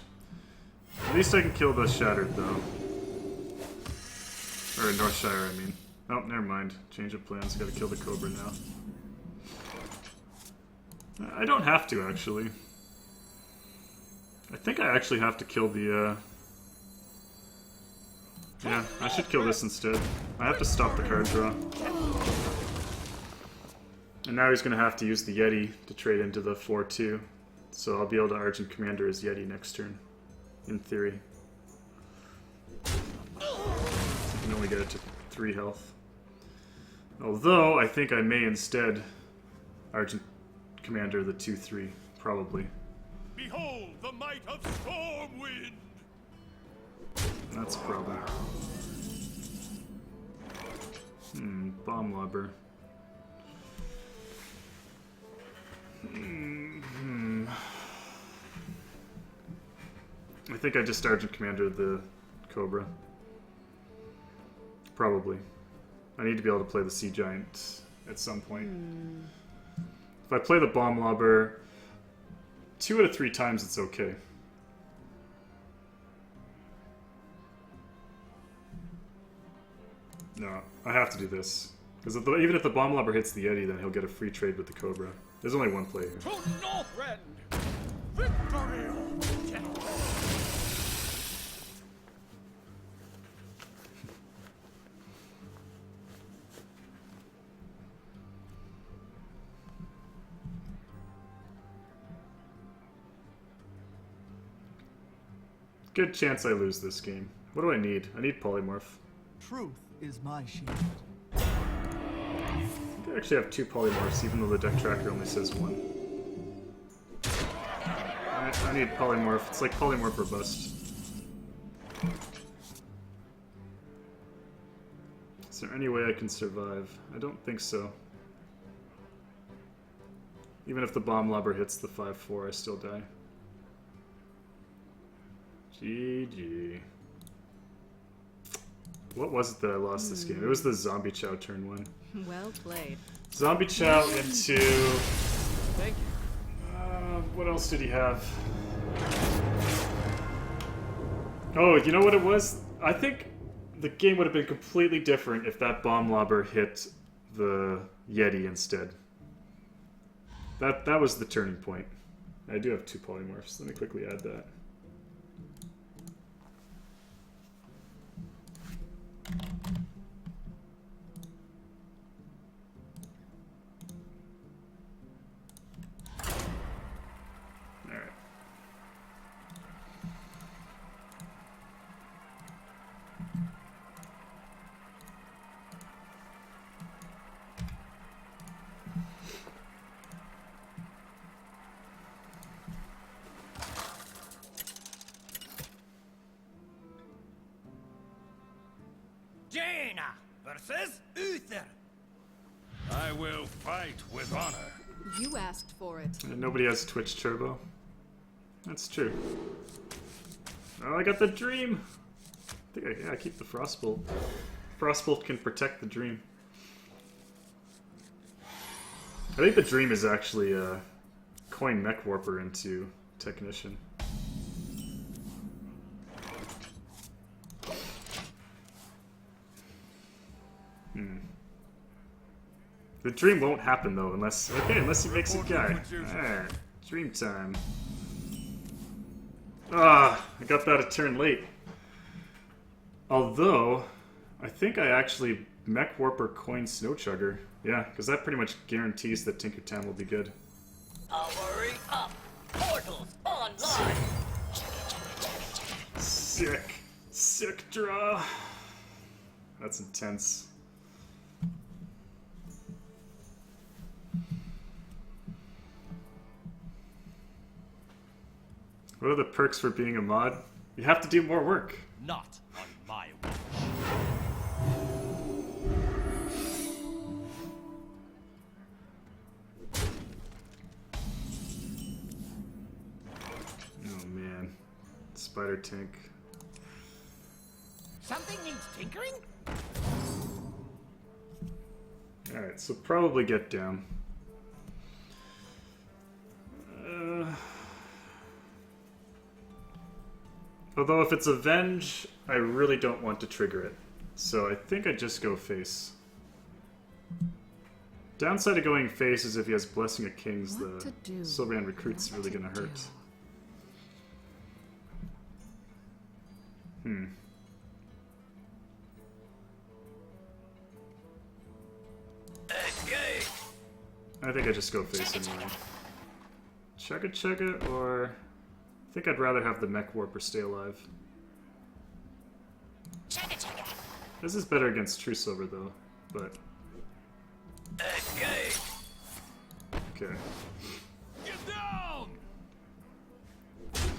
At least I can kill the Shattered, though. Or Northshire, I mean. Oh, never mind. Change of plans. Gotta kill the Cobra now. I don't have to, actually. I think I actually have to kill the, yeah, I should kill this instead. I have to stop the card draw. And now he's gonna have to use the Yeti to trade into the 4-2. So I'll be able to Argent Commander his Yeti next turn. In theory. I can only get it to 3 health. Although, I think I may instead Argent Commander the 2-3, probably. Behold the might of Stormwind! That's a problem. Bomb Lobber. I think I just Argent Commander the Cobra. Probably. I need to be able to play the Sea Giant at some point. If I play the Bomb Lobber 2 out of 3 times, it's okay. No, I have to do this. Because even if the Bomb Lobber hits the Yeti, then he'll get a free trade with the Cobra. There's only one play here. To Northrend! Victory or death! Good chance I lose this game. What do I need? I need Polymorph. Truth is my shield. I think I actually have 2 Polymorphs, even though the deck tracker only says 1. I need Polymorph. It's like Polymorph or bust. Is there any way I can survive? I don't think so. Even if the Bomb Lobber hits the 5-4, I still die. GG. What was it that I lost this game? It was the Zombie Chow turn 1. Well played. Zombie Chow into... Thank you. What else did he have? Oh, you know what it was? I think the game would have been completely different if that Bomb Lobber hit the Yeti instead. That was the turning point. I do have 2 Polymorphs. Let me quickly add that. Alright. Jaina versus Uther. I will fight with honor. You asked for it. And nobody has Twitch Turbo. That's true. Oh, I got the Dream! I think I keep the Frostbolt. Frostbolt can protect the Dream. I think the Dream is actually a coin Mech Warper into Technician. The Dream won't happen though, unless he makes a guy. Alright, Dream time. Ah, I got that a turn late. Although, I think I actually Mech Warper coin Snowchugger. Yeah, because that pretty much guarantees that Tinkertown will be good. Hurry up! Portals online! Sick. Sick draw. That's intense. What are the perks for being a mod? You have to do more work. Not on my watch. Oh man. Spider tank. Something needs tinkering? Alright, so probably get down. Although if it's Avenge, I really don't want to trigger it. So I think I just go face. Downside of going face is if he has Blessing of Kings, What to the do? Sylvan Recruit's What really to gonna do? hurt. Escape! I think I just go face anyway. Chugga, or... I think I'd rather have the Mech Warper stay alive. This is better against True Silver though, but... Escape! Okay. Get down!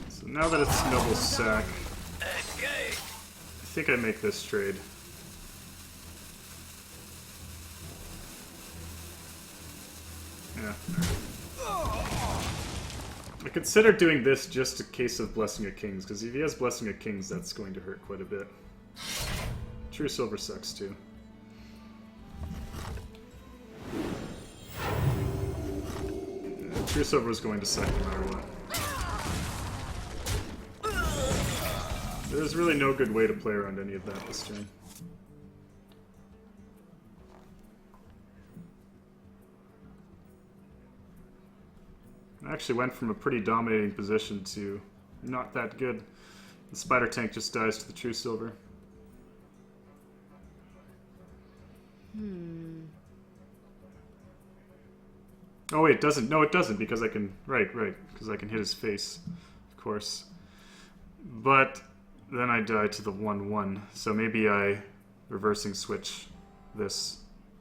So now that it's Noble Sack, Escape! I think I make this trade. Yeah. I consider doing this just in case of Blessing of Kings, because if he has Blessing of Kings, that's going to hurt quite a bit. True Silver sucks too. Yeah, True Silver is going to suck no matter what. There's really no good way to play around any of that this turn. I actually went from a pretty dominating position to not that good. The spider tank just dies to the true silver. Oh wait, it doesn't. No, it doesn't because I can. Right, because I can hit his face, of course. But then I die to the 1/1. So maybe I reversing switch this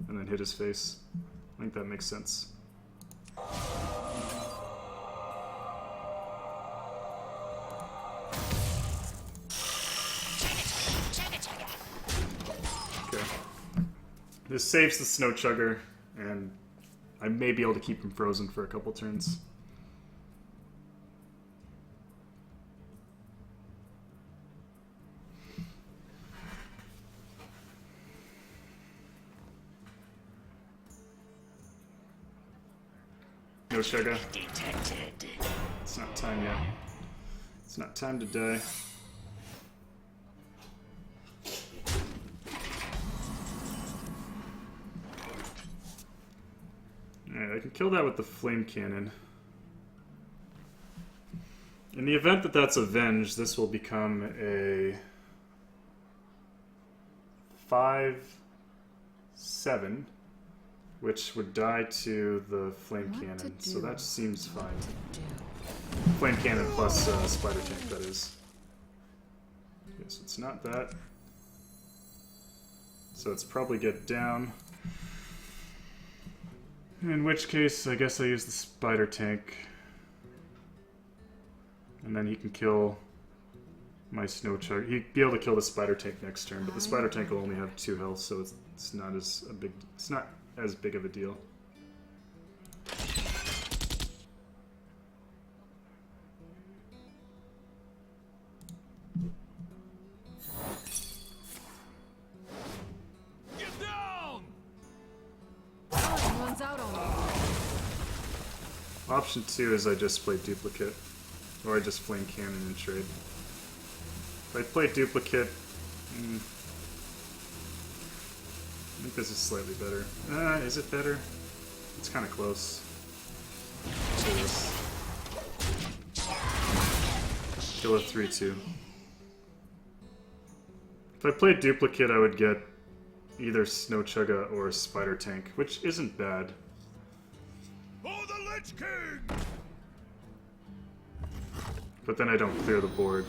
and then hit his face. I think that makes sense. Okay. This saves the Snow Chugger, and I may be able to keep him frozen for a couple turns. No sugar. Detected. It's not time yet. It's not time to die. Alright, I can kill that with the flame cannon. In the event that that's avenged, this will become a 5/7, which would die to the flame cannon. So that seems fine. Flame cannon plus spider tank, that is. Okay, so it's not that. So it's probably get down. In which case, I guess I use the spider tank. And then he can kill my snow chug. He'd be able to kill the spider tank next turn, but the spider tank will only have 2 health, so it's not as big of a deal. Get down! One's out on me. Option 2 is I just play duplicate, or I just flame cannon and trade. If I play duplicate, I think this is slightly better. Is it better? It's kind of close. So this. Kill a 3/2. If I played duplicate, I would get either Snow Chugga or Spider Tank, which isn't bad. For the Lich King! But then I don't clear the board.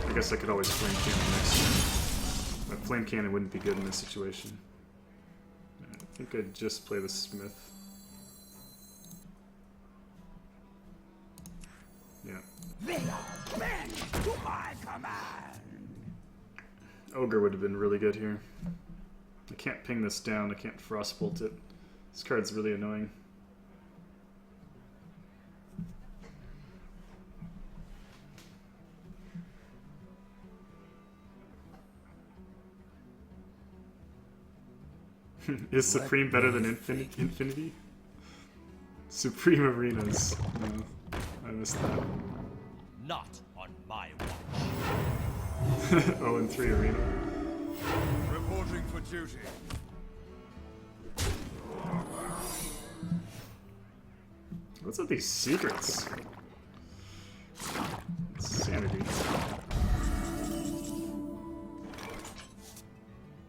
I guess I could always flame cannon next turn. But flame cannon wouldn't be good in this situation. I think I'd just play the smith. Yeah. To my command. Ogre would have been really good here. I can't ping this down, I can't frostbolt it. This card's really annoying. Is Supreme better than Infinity? Supreme Arenas. No, I missed that. Not on my watch. 0-3 Arena. Reporting for duty. What's with these secrets? Sanity.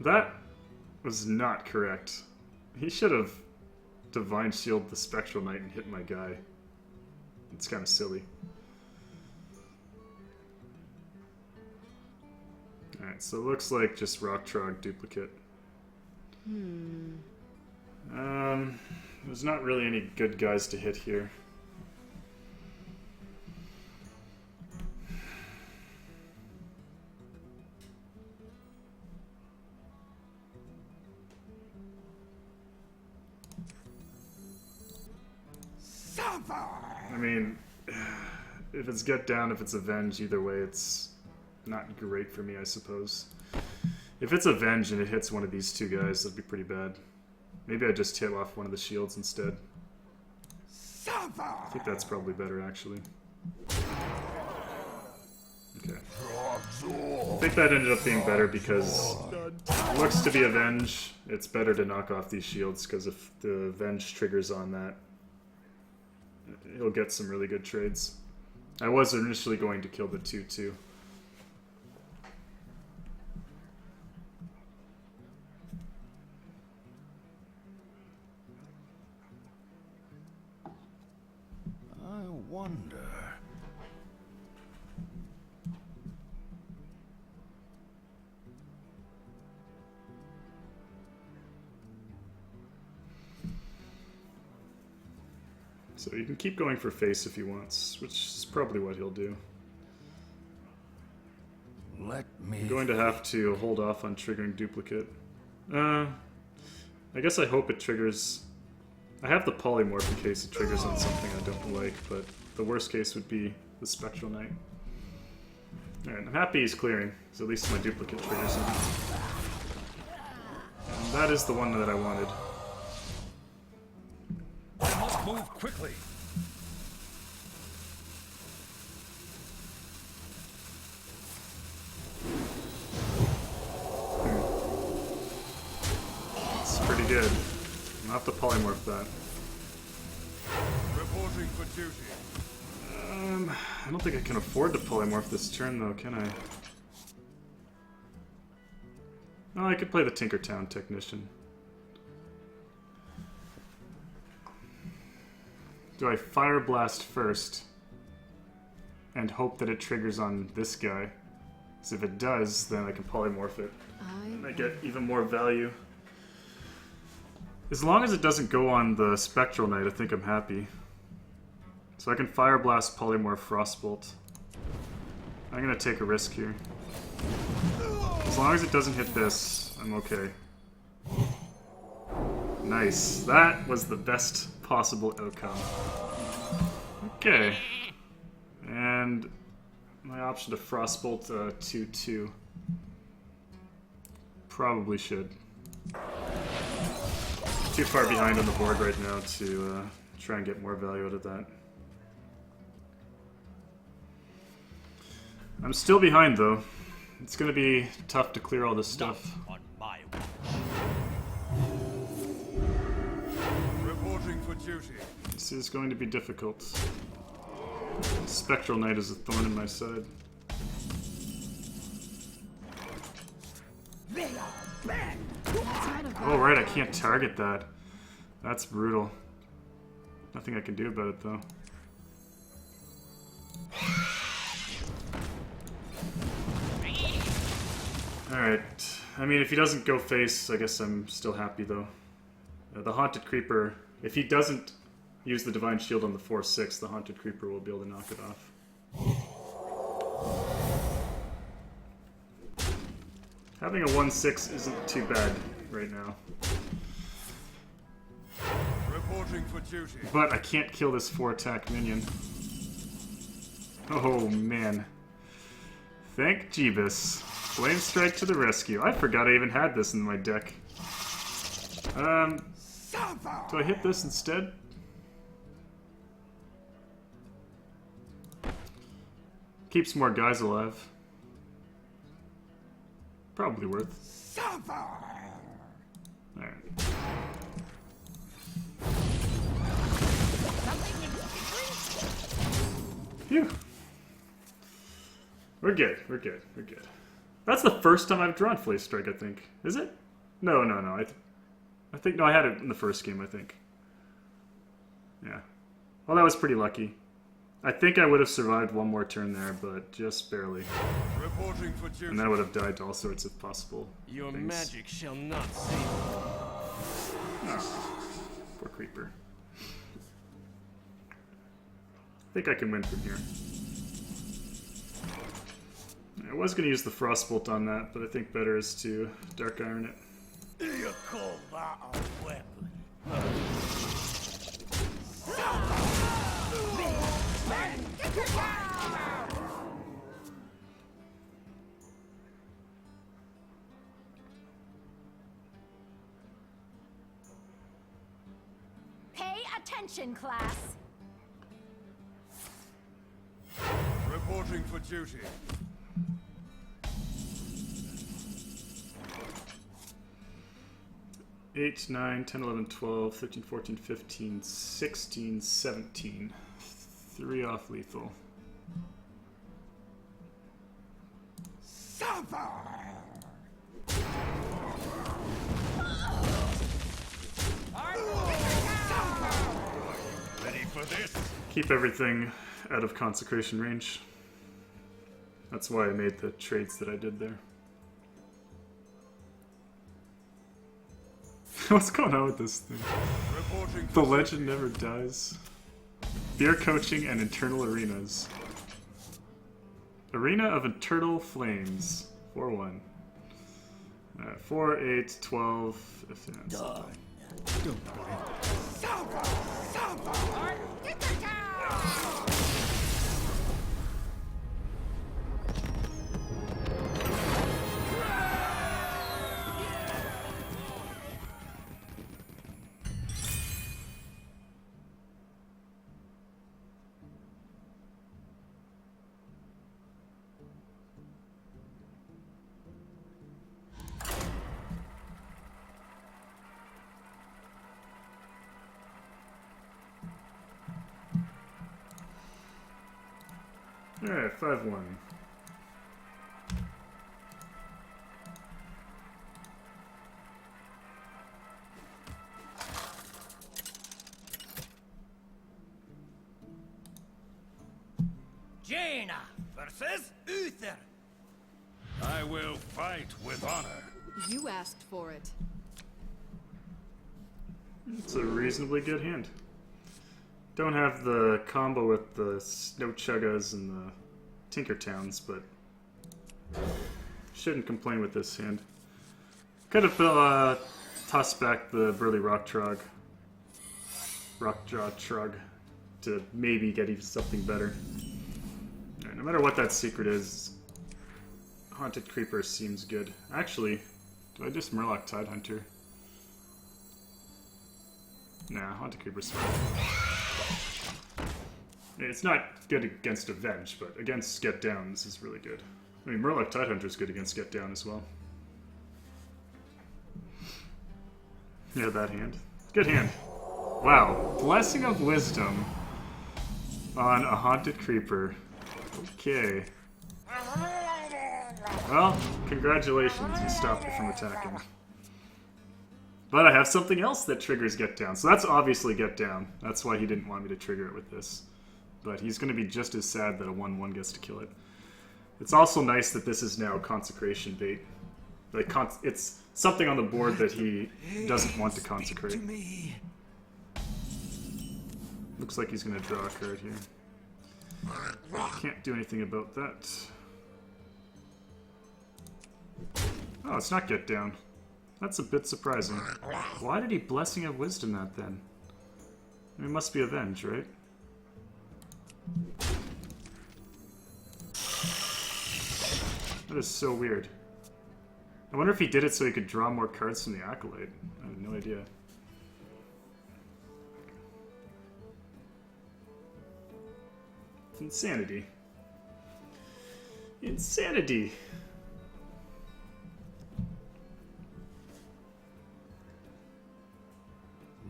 That was not correct. He should have Divine Shield the Spectral Knight and hit my guy. It's kind of silly. Alright, so it looks like just Rock Trog duplicate. There's not really any good guys to hit here. I mean, if it's get down, if it's avenge, either way, it's not great for me, I suppose. If it's avenge and it hits one of these two guys, that'd be pretty bad. Maybe I just hit off one of the shields instead. I think that's probably better, actually. Okay. I think that ended up being better because Looks to be Avenge. It's better to knock off these shields, because if the Avenge triggers on that, he'll get some really good trades. I was initially going to kill the 2-2. I wonder. So you can keep going for face if he wants, which is probably what he'll do. Let me. I'm going to have to hold off on triggering duplicate. I guess I hope it triggers... I have the polymorph in case it triggers on something I don't like, but the worst case would be the Spectral Knight. Alright, I'm happy he's clearing, so at least my duplicate triggers him. And that is the one that I wanted. I must move quickly. It's pretty good. I'll have to polymorph that. Reporting for duty. I don't think I can afford to polymorph this turn though, can I? Oh, I could play the Tinkertown Technician. Do I Fire Blast first and hope that it triggers on this guy? Because if it does, then I can polymorph it. And I get even more value. As long as it doesn't go on the Spectral Knight, I think I'm happy. So I can Fire Blast, Polymorph, Frostbolt. I'm gonna take a risk here. As long as it doesn't hit this, I'm okay. Nice. That was the best possible outcome. Okay. And my option to Frostbolt 2-2. Probably should. Too far behind on the board right now to try and get more value out of that. I'm still behind though. It's gonna be tough to clear all this stuff. On my watch. Reporting for duty. This is going to be difficult. Spectral Knight is a thorn in my side. Oh right, I can't target that. That's brutal. Nothing I can do about it though. Alright, I mean if he doesn't go face, I guess I'm still happy though. The Haunted Creeper, if he doesn't use the Divine Shield on the 4-6, the Haunted Creeper will be able to knock it off. Having a 1-6 isn't too bad right now. Reporting for duty. But I can't kill this 4-attack minion. Oh man. Thank Jeebus. Flame Strike to the rescue. I forgot I even had this in my deck. Do I hit this instead? Keeps more guys alive. Probably worth. Alright. Phew. We're good, we're good, we're good. That's the first time I've drawn Flame Strike, I think. Is it? No. I think, no, I had it in the first game, I think. Yeah. Well, that was pretty lucky. I think I would have survived one more turn there, but just barely. Reporting for duty. And then I would have died to all sorts of possible Your things. magic shall not save me. Oh, poor creeper. I think I can win from here. I was going to use the Frostbolt on that, but I think better is to Dark Iron it. You call that a weapon? Pay attention, class. Reporting for duty. 8, 9, 10, 11, 12, 13, 14, 15, 16, 17. 3 off lethal. Ready for this? Keep everything out of consecration range. That's why I made the trades that I did there. What's going on with this thing? Reporting The legend never dies. Beer coaching and internal arenas. Arena of Eternal Flames. 4-1. 4, 8, 12. If that's Done. Alright, 5-1. Jaina versus Uther. I will fight with honor. You asked for it. It's a reasonably good hand. Don't have the combo with the Snow Chuggas and the Tinkertowns, but shouldn't complain with this hand. Could have tossed back the Burly Rockjaw Trug to maybe get even something better. Alright, no matter what that secret is, Haunted Creeper seems good. Actually, do I just Murloc Tidehunter? Nah, Haunted Creeper's fine. It's not good against Avenge, but against Get Down, this is really good. I mean, Murloc Tidehunter is good against Get Down as well. Yeah, that hand. Good hand. Wow. Blessing of Wisdom on a Haunted Creeper. Okay. Well, congratulations, you stopped it from attacking. But I have something else that triggers Get Down, so that's obviously Get Down. That's why he didn't want me to trigger it with this. But he's going to be just as sad that a 1-1 gets to kill it. It's also nice that this is now Consecration bait. Like, it's something on the board that he doesn't want to consecrate. Looks like he's going to draw a card here. Can't do anything about that. Oh, it's not Get Down. That's a bit surprising. Why did he Blessing of Wisdom that then? I mean, it must be Avenge, right? That is so weird. I wonder if he did it so he could draw more cards from the Acolyte. I have no idea. It's insanity. Insanity!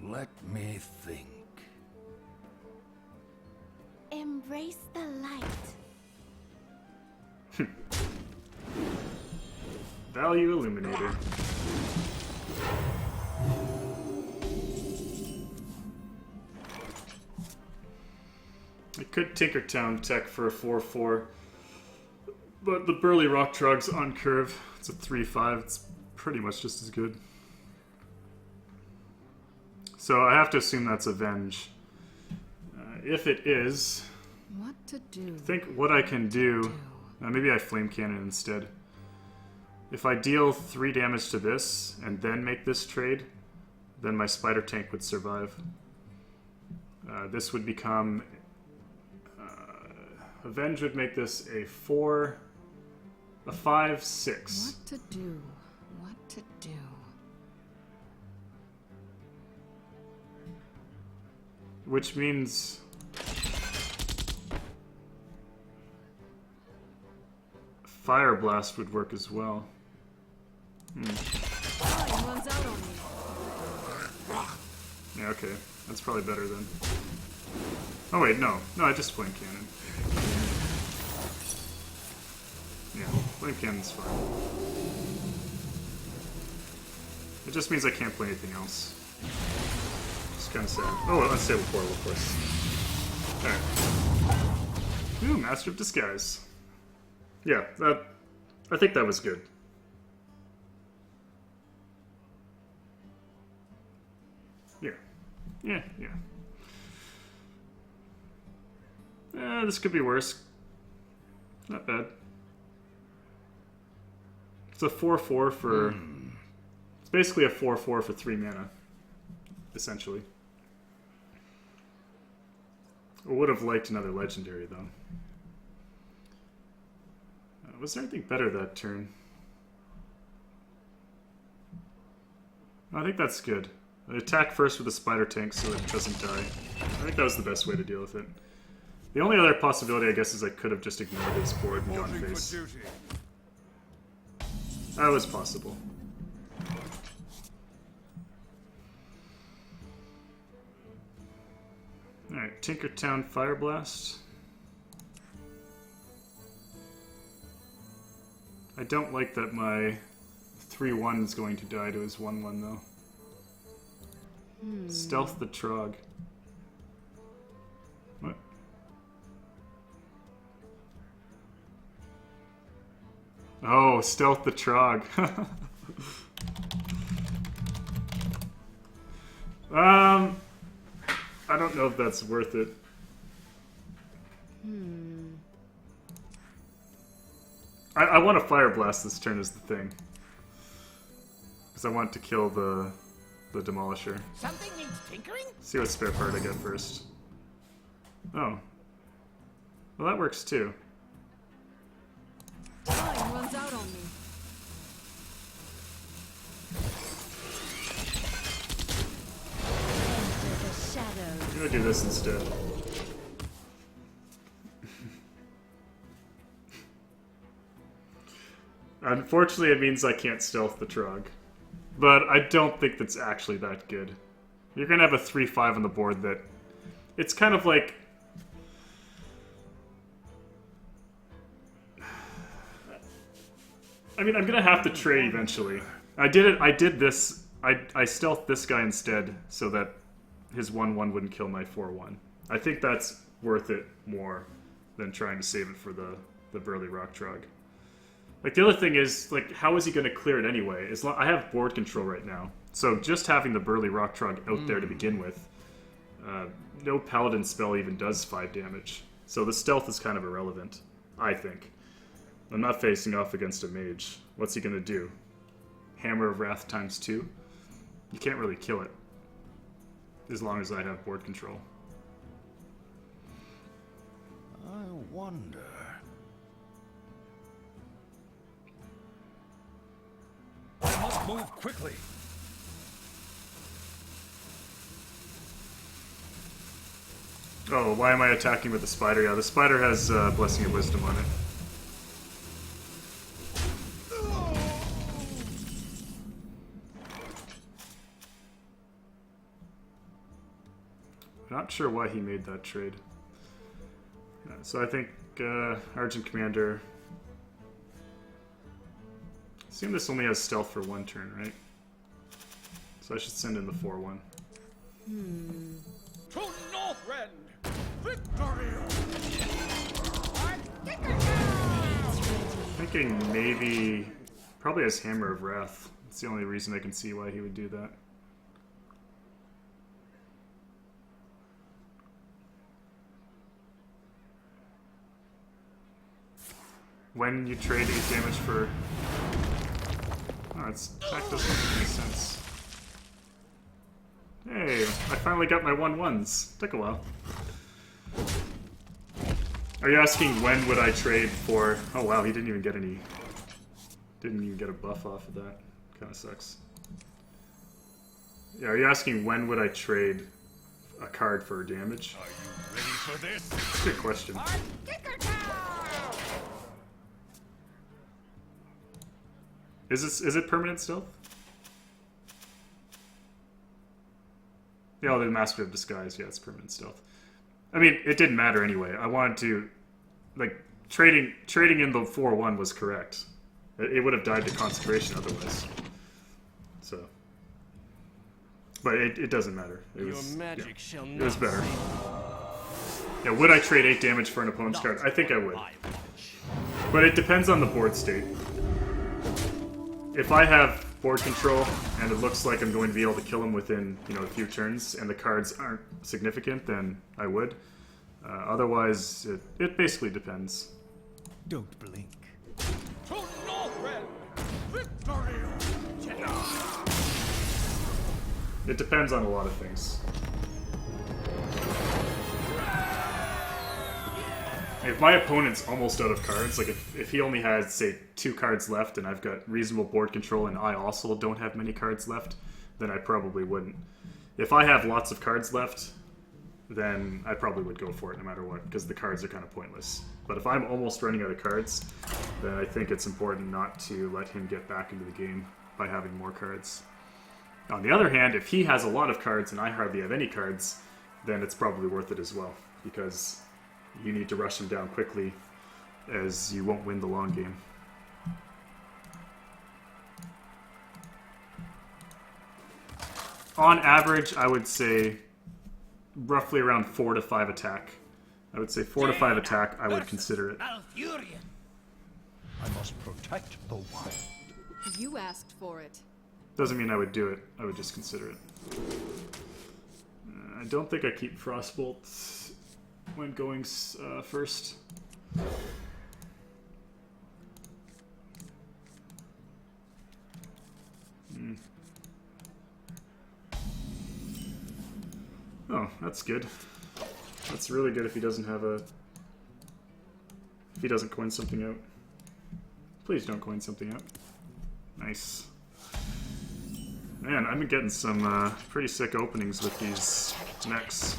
Let me think. Embrace the light. Value Illuminator. I could Tinkertown tech for a 4-4, but the Burly Rock Trug's on curve. It's a 3-5. It's pretty much just as good. So I have to assume that's Avenge. If it is, What to do? I think what I can do... maybe I Flame Cannon instead. If I deal 3 damage to this, and then make this trade, then my Spider Tank would survive. This would become... Avenge would make this a 4... a 5, 6. What to do? What to do? Which means... Fire Blast would work as well. Time runs out on me. Yeah, okay. That's probably better then. Oh wait, no. No, I just flame cannon. Yeah, flame cannon's fine. It just means I can't play anything else. It's kind of sad. Oh, well, unstable portal, of course. Alright. Ooh, Master of Disguise. Yeah, I think that was good. Yeah. Yeah, yeah. This could be worse. Not bad. It's a 4/4 for... It's basically a 4/4 for 3 mana. Essentially. I would have liked another legendary, though. Was there anything better that turn? I think that's good. I attack first with the spider tank so it doesn't die. I think that was the best way to deal with it. The only other possibility, I guess, is I could have just ignored his board and gone face. That was possible. Alright, Tinkertown Fire Blast. I don't like that my 3/1 is going to die to his 1/1 though. Stealth the Trog. What? Oh, Stealth the Trog. I don't know if that's worth it. I want to Fire Blast this turn is the thing. Because I want to kill the Demolisher. Something needs tinkering? See what spare part I get first. Oh. Well, that works too. Time runs out on me. Enter the shadows. I'm gonna do this instead. Unfortunately, it means I can't stealth the Trog. But I don't think that's actually that good. You're gonna have a 3/5 on the board that... It's kind of like... I mean, I'm gonna have to trade eventually. I did this... I stealthed this guy instead, so that his 1/1 wouldn't kill my 4/1. I think that's worth it more than trying to save it for the Burly Rock Trog. Like, the other thing is, like, how is he going to clear it anyway? I have board control right now. So just having the Burly Rock Trog out there to begin with, no Paladin spell even does 5 damage. So the stealth is kind of irrelevant, I think. I'm not facing off against a mage. What's he going to do? Hammer of Wrath times 2? You can't really kill it. As long as I have board control. I wonder. I must move quickly. Oh, why am I attacking with the spider? Yeah, the spider has Blessing of Wisdom on it. Not sure why he made that trade. So I think Argent Commander... I assume this only has stealth for 1 turn, right? So I should send in the 4/1. To Northrend! Victory! Thinking maybe... Probably has Hammer of Wrath. It's the only reason I can see why he would do that. When you trade 8 damage for... Oh, its attack doesn't make any sense. Hey, I finally got my 1/1s. Took a while. Are you asking when would I trade for... Oh wow, he didn't even get any... Didn't even get a buff off of that. Kinda sucks. Yeah, are you asking when would I trade a card for damage? Are you ready for this? That's a good question. Is it permanent stealth? Yeah, the Master of Disguise, yeah, it's permanent stealth. I mean, it didn't matter anyway. I wanted to, like, trading in the 4-1 was correct. It would have died to Consecration otherwise. So, but it doesn't matter. It was, Your magic shall it was not better. save. Yeah, would I trade 8 damage for an opponent's card? I think I would. But it depends on the board state. If I have board control and it looks like I'm going to be able to kill him within, you know, a few turns and the cards aren't significant, then I would. Otherwise, it basically depends. Don't blink. To Northrend! Victory! It depends on a lot of things. If my opponent's almost out of cards, like if he only has, say, 2 cards left and I've got reasonable board control and I also don't have many cards left, then I probably wouldn't. If I have lots of cards left, then I probably would go for it no matter what, because the cards are kind of pointless. But if I'm almost running out of cards, then I think it's important not to let him get back into the game by having more cards. On the other hand, if he has a lot of cards and I hardly have any cards, then it's probably worth it as well, because you need to rush him down quickly, as you won't win the long game. On average, I would say roughly around 4 to 5 attack. I would say 4 to 5 attack, I would consider it. Malfurion. I must protect the one. You asked for it. Doesn't mean I would do it, I would just consider it. I don't think I keep Frostbolt when going first. Oh, that's good. That's really good if he doesn't have a... If he doesn't coin something out. Please don't coin something out. Nice. Man, I've been getting some pretty sick openings with these mechs.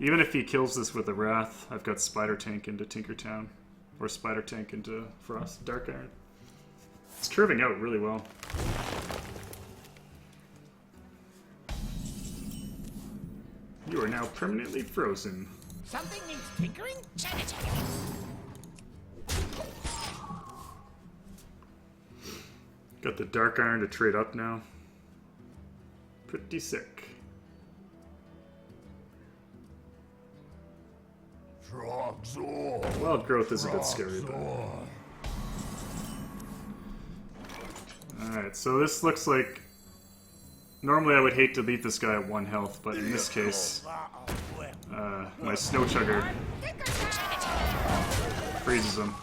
Even if he kills this with a Wrath, I've got Spider Tank into Tinkertown. Or Spider Tank into Dark Iron. It's curving out really well. You are now permanently frozen. Something needs tinkering? Check it. Got the Dark Iron to trade up now. Pretty sick. Wild Growth is a bit scary, though. Alright, so this looks like... Normally I would hate to leave this guy at 1 health, but in this case... my Snow Chugger freezes him.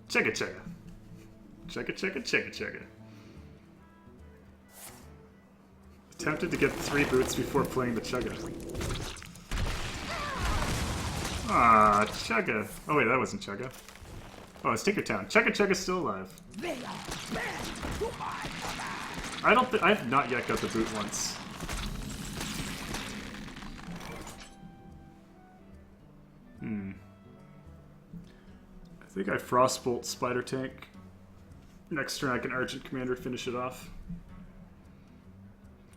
Chugga chugga. Chugga chugga chugga chugga. Attempted to get 3 boots before playing the Chugga. Ah, Chugga. Oh wait, that wasn't Chugga. Oh, it's Tinkertown. Chugga Chugga's still alive. I have not yet got the boot once. I think I Frostbolt Spider Tank. Next turn I can Argent Commander finish it off.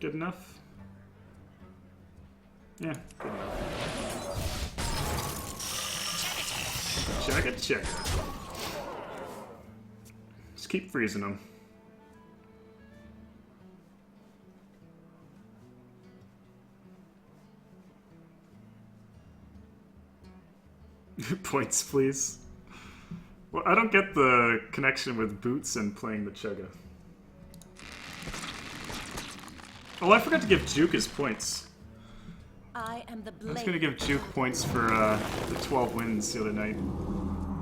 Good enough? Yeah, good enough. Check it, check it. Just keep freezing them. Points, please. Well, I don't get the connection with boots and playing the Chugga. Oh, I forgot to give Juke his points. I am the I was blade. gonna give Juke points for the 12 wins the other night.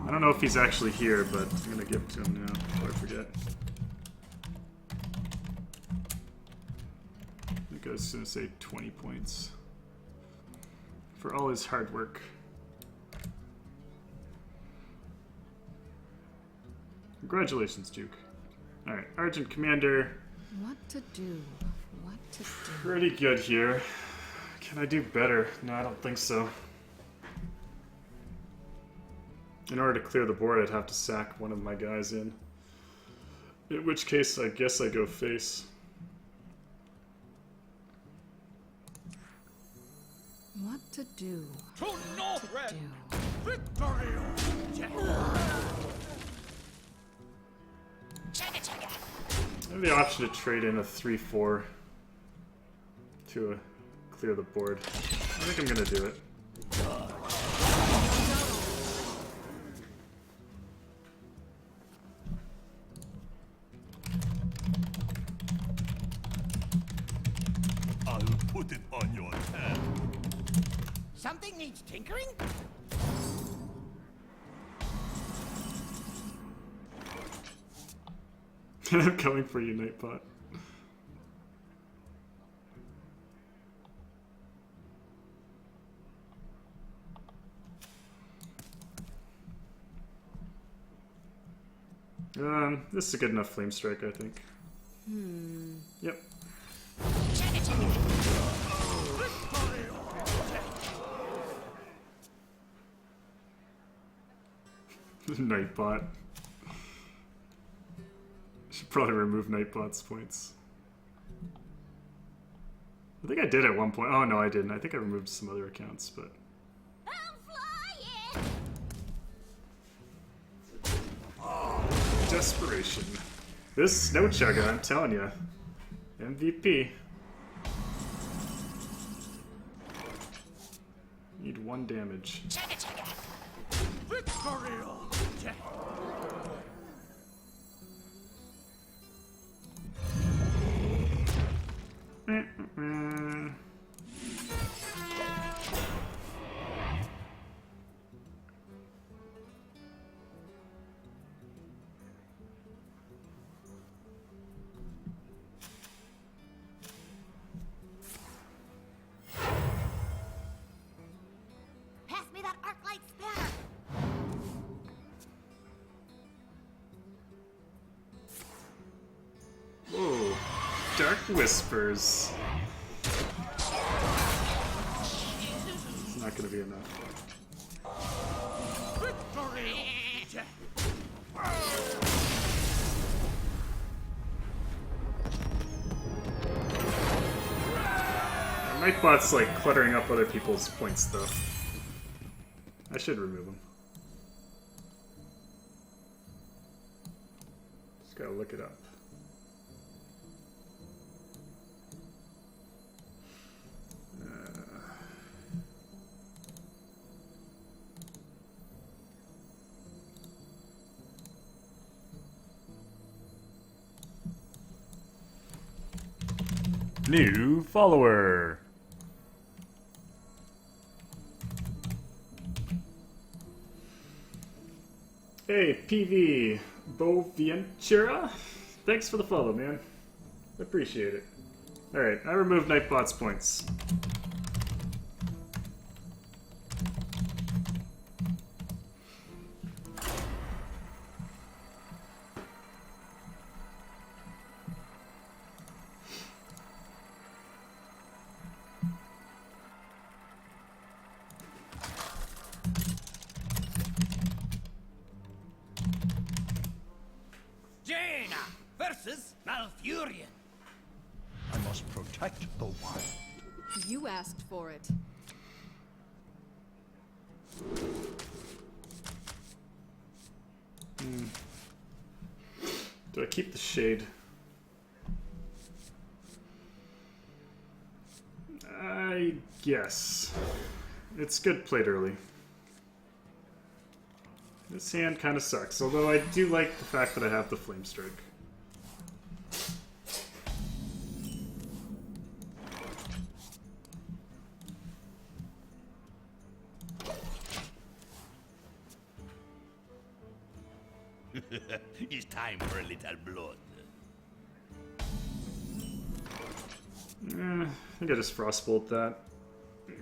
I don't know if he's actually here, but I'm gonna give it to him now before I forget. I think I was gonna say 20 points for all his hard work. Congratulations, Juke. Alright, Argent Commander. What to do? What to do? Pretty good here. Can I do better? No, I don't think so. In order to clear the board, I'd have to sack one of my guys in. In which case, I guess I go face. What to do? To Northrend! Do. Victory! I have the option to trade in a 3-4 to clear the board. I think I'm gonna do it. I'll put it on your head. Something needs tinkering? I'm coming for you, Nightbot. This is a good enough flame strike, I think. Yep. Nightbot. Should probably remove Nightbot's points. I think I did at one point. Oh no, I didn't. I think I removed some other accounts, but I'm flying! desperation. This Snow Chugga, I'm telling you, MVP. Need 1 damage. Victory! Pass me that arc light spanner! Whoa. Dark Whispers. It's not gonna be enough. Victory! Nightbot's like cluttering up other people's points though. I should remove him. Just gotta look it up. New follower. Hey, PV Boventura? Thanks for the follow, man. Appreciate it. Alright, I removed Nightbot's points. Jaina versus Malfurion. I must protect the one. You asked for it. Do I keep the shade? I guess. It's good played early. This hand kind of sucks, although I do like the fact that I have the Flame Strike. It's time for a little blood. I think I just Frostbolt that.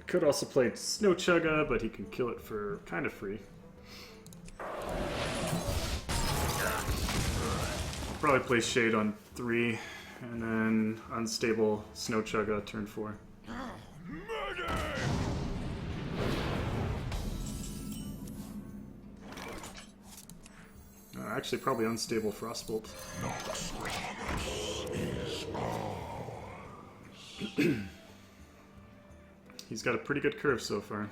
Could also play Snow Chugga, but he can kill it for kind of free. Probably play Shade on 3, and then Unstable Snow Chugga turn 4. I actually, probably unstable Frostbolt. He's got a pretty good curve so far.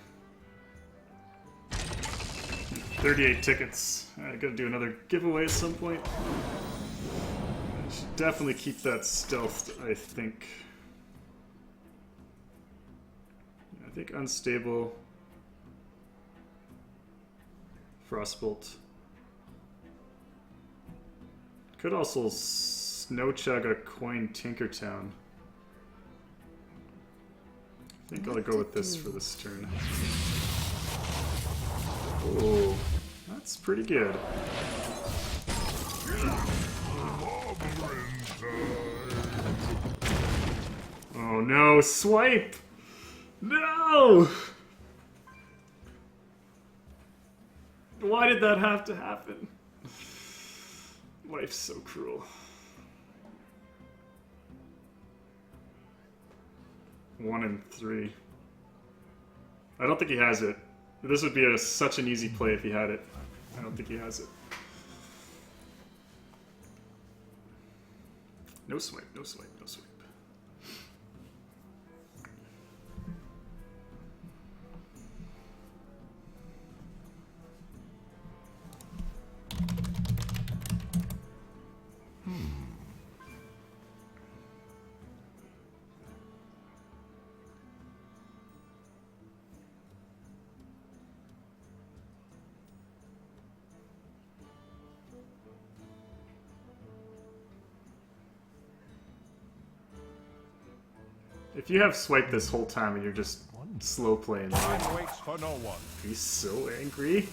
38 tickets. I gotta do another giveaway at some point. I should definitely keep that stealthed, I think. I think unstable Frostbolt. Could also snow chug a coin Tinkertown. I think I'll go with this for this turn. Oh, that's pretty good. Oh no, swipe! No! Why did that have to happen? Life's so cruel. 1 and 3. I don't think he has it. This would be such an easy play if he had it. I don't think he has it. No swipe, no swipe, no swipe. If you have swiped this whole time and you're just slow playing, Time waits for no one. he's so angry.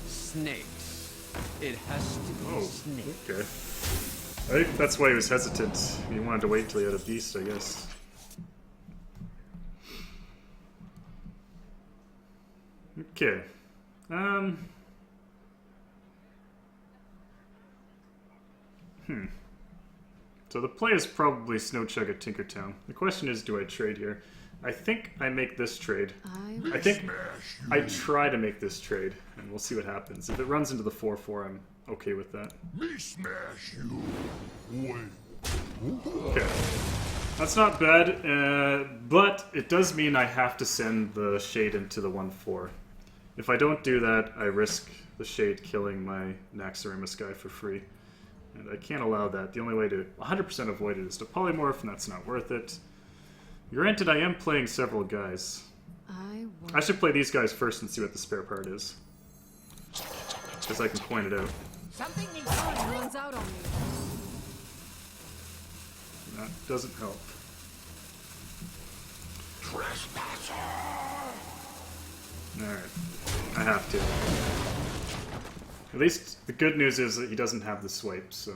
Snakes. It has to be Oh, snakes. okay. I think that's why he was hesitant. He wanted to wait till he had a beast, I guess. Okay. So the play is probably Snow Chug at Tinkertown. The question is, do I trade here? I think I make this trade. I think I try to make this trade, and we'll see what happens. If it runs into the 4-4, I'm okay with that. Me smash you. Wait. Okay. That's not bad, but it does mean I have to send the Shade into the 1-4. If I don't do that, I risk the Shade killing my Naxxramas guy for free. And I can't allow that. The only way to 100% avoid it is to polymorph, and that's not worth it. Granted, I am playing several guys. I should play these guys first and see what the spare part is. Because I can point it out. Something needs doing. Runs out on me. That doesn't help. Alright. I have to. At least the good news is that he doesn't have the swipe, so...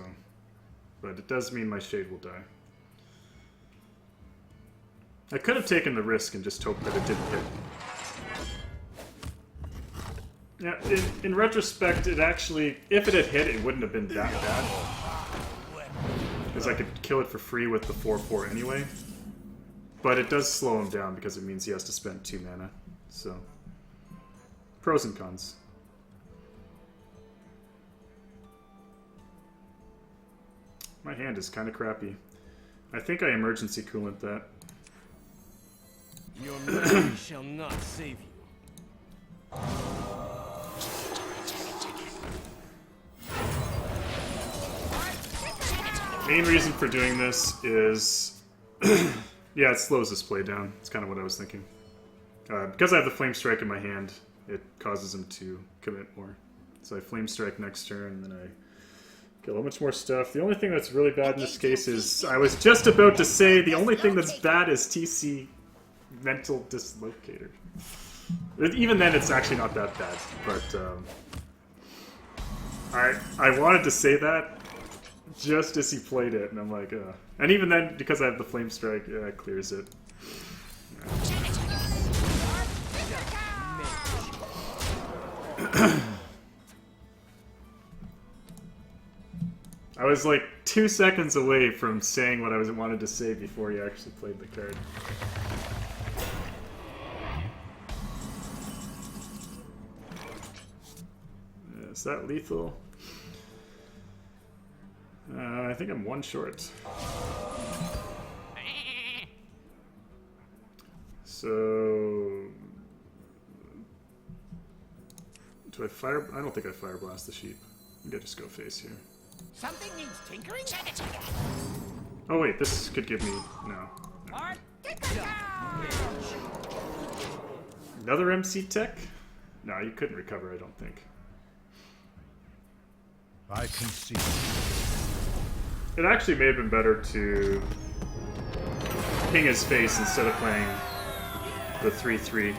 But it does mean my Shade will die. I could have taken the risk and just hoped that it didn't hit. Yeah, in retrospect, it actually... If it had hit, it wouldn't have been that bad. Because I could kill it for free with the 4-4 anyway. But it does slow him down because it means he has to spend 2 mana. So... Pros and cons. My hand is kind of crappy. I think I emergency coolant that. Your magic shall not save you. Main reason for doing this is... yeah, it slows this play down. It's kind of what I was thinking. Because I have the Flame Strike in my hand, it causes him to commit more. So I Flame Strike next turn, and then I get a little much more stuff. The only thing that's really bad in this case is... I was just about to say the only thing that's bad is TC Mental Dislocator. Even then, it's actually not that bad. But I wanted to say that just as he played it, and I'm like, And even then, because I have the Flame Strike, yeah, it clears it. I was like 2 seconds away from saying what I wanted to say before he actually played the card. Is that lethal? I think I'm one short. So... do I fire... I don't think I fire blast the sheep. I think I just go face here. Something needs tinkering? Oh wait, this could give me... no. Another MC tech? No, you couldn't recover, I don't think. I can see. It actually may have been better to ping his face instead of playing the 3-3.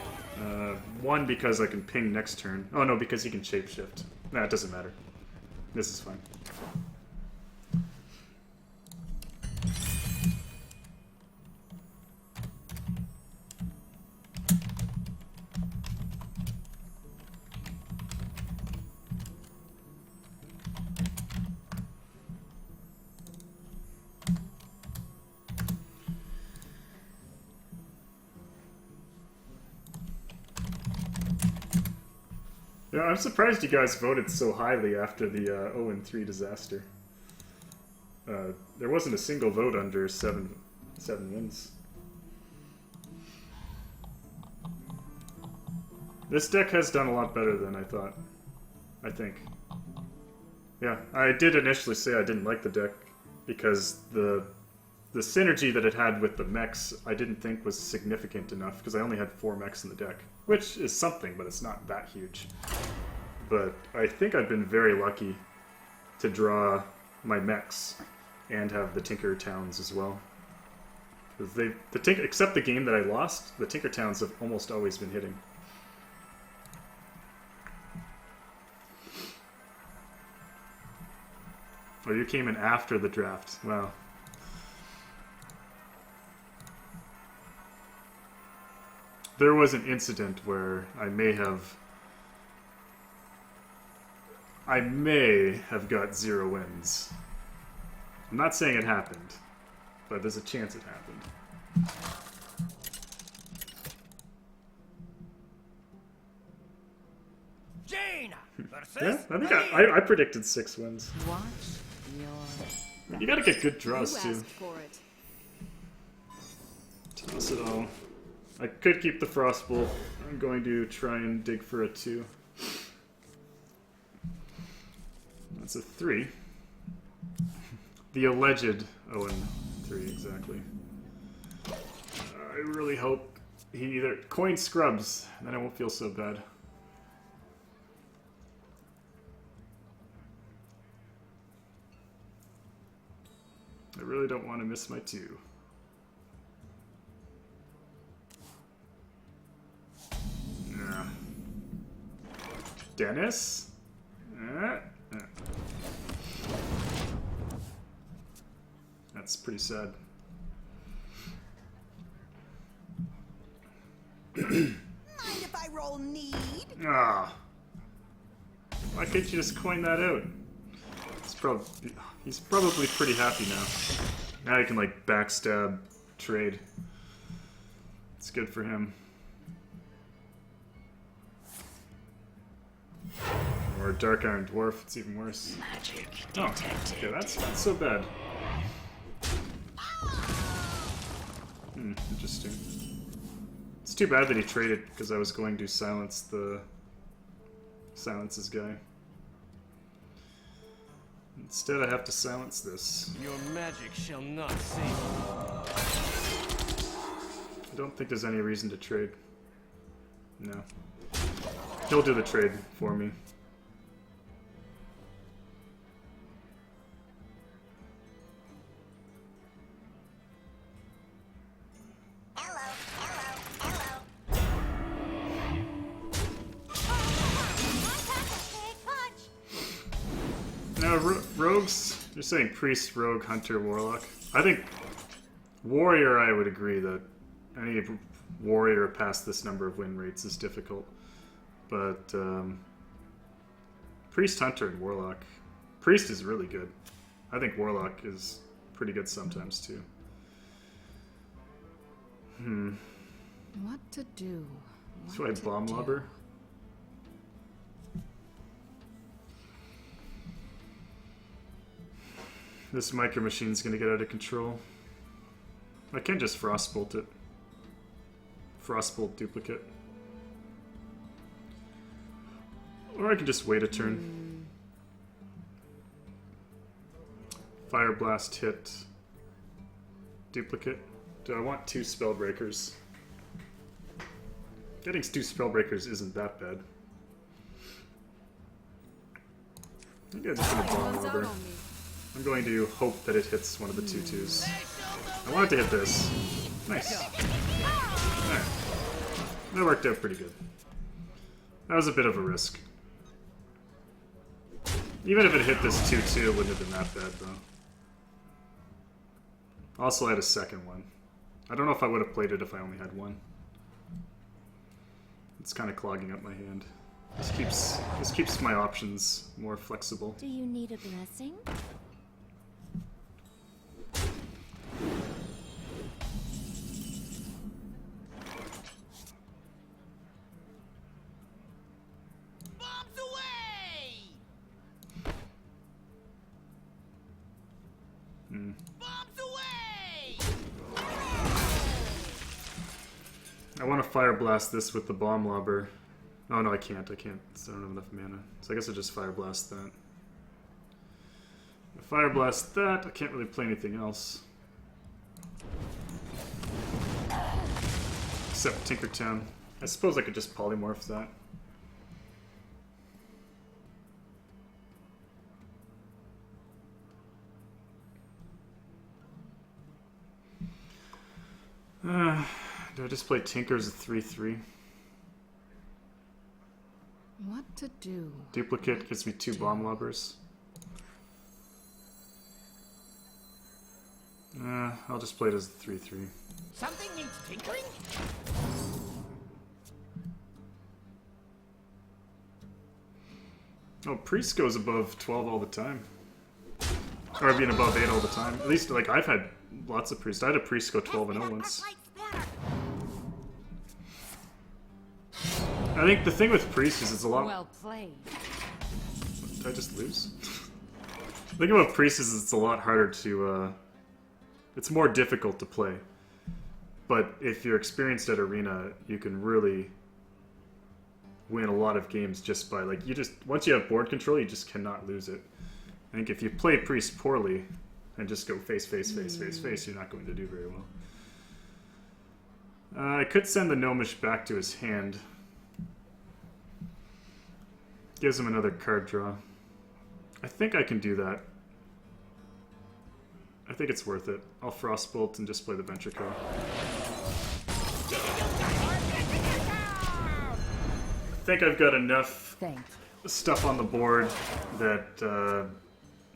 One, because I can ping next turn. Oh no, because he can shapeshift. Nah, it doesn't matter. This is fine. Yeah, I'm surprised you guys voted so highly after the 0-3 disaster. There wasn't a single vote under 7 wins. This deck has done a lot better than I thought. I think. Yeah, I did initially say I didn't like the deck because the synergy that it had with the mechs I didn't think was significant enough because I only had 4 mechs in the deck, which is something, but it's not that huge. But I think I've been very lucky to draw my mechs and have the Tinker Towns as well. Except the game that I lost, the Tinker Towns have almost always been hitting. Oh, you came in after the draft. Wow. There was an incident where I may have got 0 wins. I'm not saying it happened, but there's a chance it happened. Jaina Yeah, I think I predicted 6 wins. Watch your... You gotta get good draws You too. asked for it. Toss it all. I could keep the Frostbolt. I'm going to try and dig for a 2. That's a 3. The alleged 0-3, exactly. I really hope he either coin scrubs, then I won't feel so bad. I really don't want to miss my 2. Yeah. Dennis? That's pretty sad. Mind if I roll need? Ah. Why can't you just coin that out? He's probably pretty happy now. Now he can like backstab trade. It's good for him. Or Dark Iron Dwarf, it's even worse. Magic Oh, detected. okay, that's not so bad. Interesting. It's too bad that he traded because I was going to silence his guy. Instead, I have to silence this. Your magic shall not save I don't think there's any reason to trade. No. He'll do the trade for me. Hello, hello, hello. Now, rogues, you're saying priest, rogue, hunter, warlock. I think warrior, I would agree that any warrior past this number of win rates is difficult. But priest, hunter, and warlock. Priest is really good. I think Warlock is pretty good sometimes too. What to do? So I bomb lobber. This micro machine's gonna get out of control. I can just frostbolt it. Frostbolt duplicate. Or I can just wait a turn. Fire blast hit. Duplicate. Do I want 2 spellbreakers? Getting 2 spellbreakers isn't that bad. I think I'm just gonna bomb over. I'm going to hope that it hits one of the 2/2s. I want it to hit this. Nice. Alright. That worked out pretty good. That was a bit of a risk. Even if it hit this 2/2, it wouldn't have been that bad, though. Also, I had a second one. I don't know if I would have played it if I only had one. It's kind of clogging up my hand. This keeps my options more flexible. Do you need a blessing? Bombs away! Bombs away! I want to fire blast this with the bomb lobber. Oh no, I can't. I don't have enough mana. So I guess I'll just fire blast that. If I fire blast that, I can't really play anything else. Except Tinkertown. I suppose I could just polymorph that. Do I just play Tinker as a 3/3? What to do? Duplicate gives me 2 bomb lobbers. I'll just play it as a 3/3. Something needs tinkering? Oh, Priest goes above 12 all the time. Or being above 8 all the time. At least, like, I've had lots of Priest. I had a Priest go 12-0 once. I think the thing with Priest is it's a lot... Well played. Did I just lose? The thing about Priest is it's a lot harder to, it's more difficult to play. But if you're experienced at Arena, you can really win a lot of games just by, like, once you have board control, you just cannot lose it. I think if you play Priest poorly and just go face, face, face, face, face, you're not going to do very well. I could send the Gnomish back to his hand. Gives him another card draw. I think I can do that. I think it's worth it. I'll Frostbolt and just play the Ventrico. I think I've got enough stuff on the board that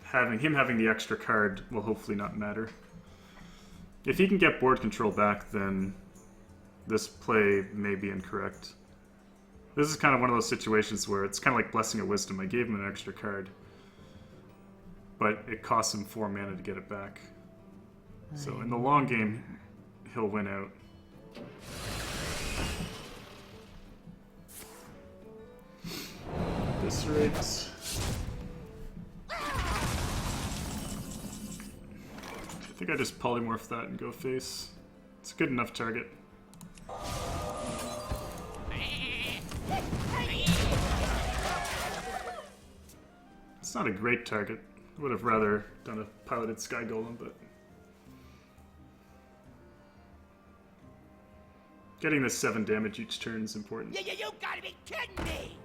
having the extra card will hopefully not matter. If he can get board control back, then this play may be incorrect. This is kind of one of those situations where it's kind of like Blessing of Wisdom. I gave him an extra card, but it costs him 4 mana to get it back. So in the long game, he'll win out. This rate. I think I just polymorph that and go face. It's a good enough target. It's not a great target. I would have rather done a piloted Sky Golem, but... Getting this 7 damage each turn is important. You gotta be kidding me!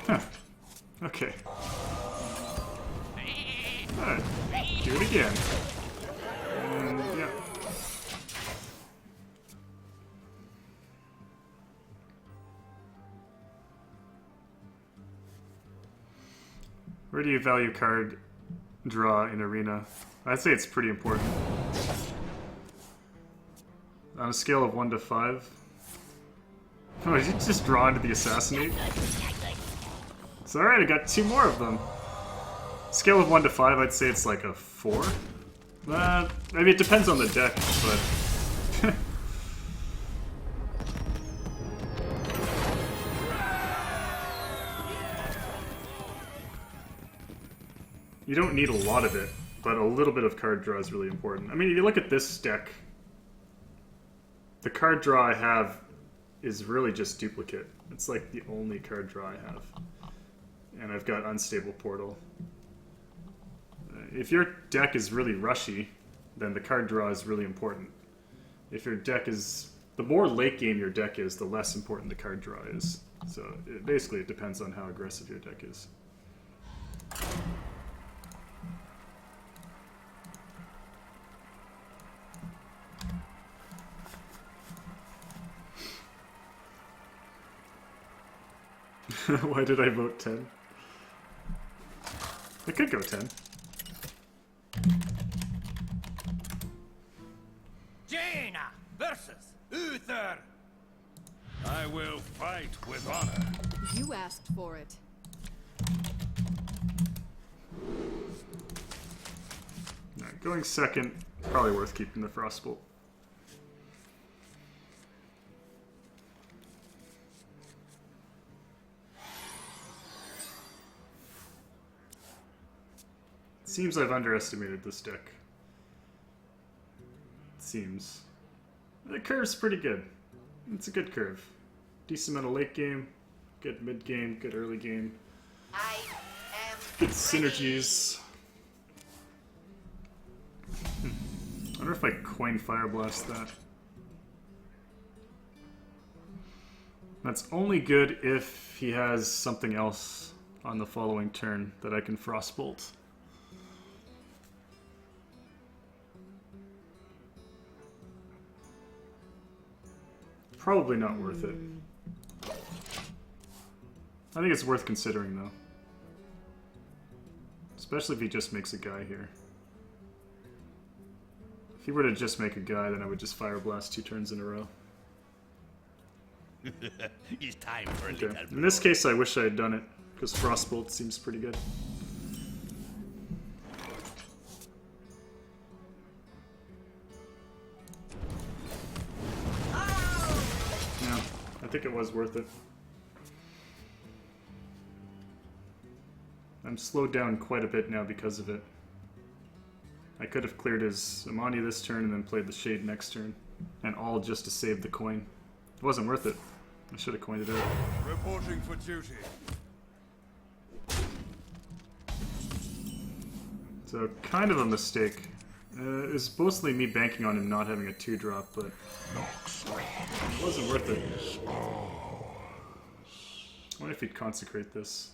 Huh. Okay. Alright. Do it again. And, yeah. Where do you value card draw in Arena? I'd say it's pretty important. On a scale of 1 to 5, Oh, did you just draw into the assassinate? It's alright, I got 2 more of them. Scale of 1 to 5, I'd say it's like a 4. I mean, it depends on the deck, but... You don't need a lot of it, but a little bit of card draw is really important. I mean, you look at this deck, the card draw I have is really just duplicate. It's like the only card draw I have. And I've got Unstable Portal. If your deck is really rushy, then the card draw is really important. If your deck is... The more late game your deck is, the less important the card draw is. So basically it depends on how aggressive your deck is. Why did I vote 10? I could go 10. Jaina versus Uther. I will fight with honor. You asked for it. Alright, going second, probably worth keeping the Frostbolt. Seems I've underestimated this deck. It seems. The curve's pretty good. It's a good curve. Decent amount of late game, good mid game, good early game. I am Good synergies. I wonder if I coin Fire Blast that. That's only good if he has something else on the following turn that I can Frostbolt. Probably not worth it. I think it's worth considering, though. Especially if he just makes a guy here. If he were to just make a guy, then I would just Fire Blast 2 turns in a row. It's time for a Okay. little In this case, I wish I had done it, because Frostbolt seems pretty good. Yeah, I think it was worth it. I'm slowed down quite a bit now because of it. I could have cleared his Amani this turn and then played the Shade next turn. And all just to save the coin. It wasn't worth it. I should have coined it out. Reporting for duty. So, kind of a mistake. It was mostly me banking on him not having a 2-drop, but it wasn't worth it. I wonder if he'd consecrate this.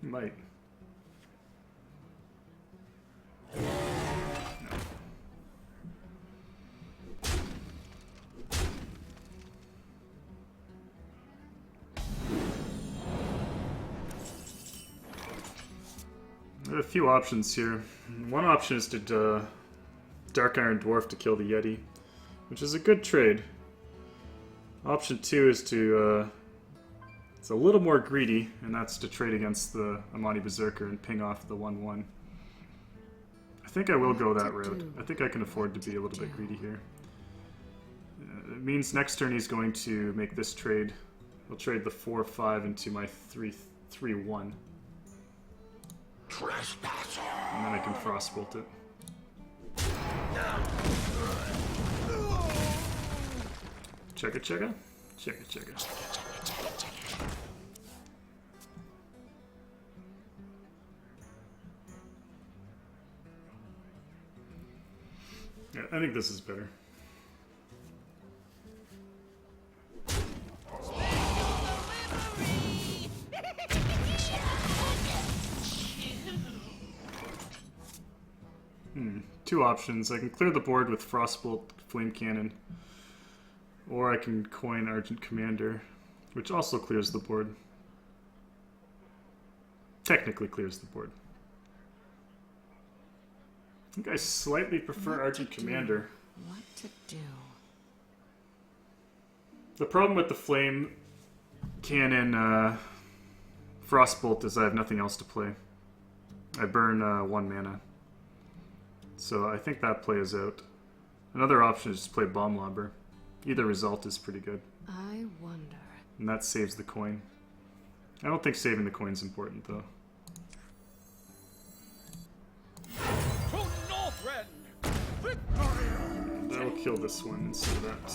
He might. No. There are a few options here. One option is to Dark Iron Dwarf to kill the Yeti, which is a good trade. Option 2 is to it's a little more greedy, and that's to trade against the Amani Berserker and ping off the 1/1. I think I will go that route. I think I can afford to be a little bit greedy here. It means next turn he's going to make this trade. He'll trade the 4/5 into my 3/1. Trespasser. And then I can Frostbolt it. Chugga chugga? Chugga chugga. Yeah, I think this is better. Two options. I can clear the board with Frostbolt, Flame Cannon, or I can coin Argent Commander, which also clears the board. Technically clears the board. I think I slightly prefer Argent Commander. What to do? The problem with the Flame Cannon Frostbolt is I have nothing else to play. I burn 1 mana. So I think that play is out. Another option is just play Bomb Lobber. Either result is pretty good. I wonder. And that saves the coin. I don't think saving the coin's important, though. To Northrend! Victory! That'll kill this one instead of that.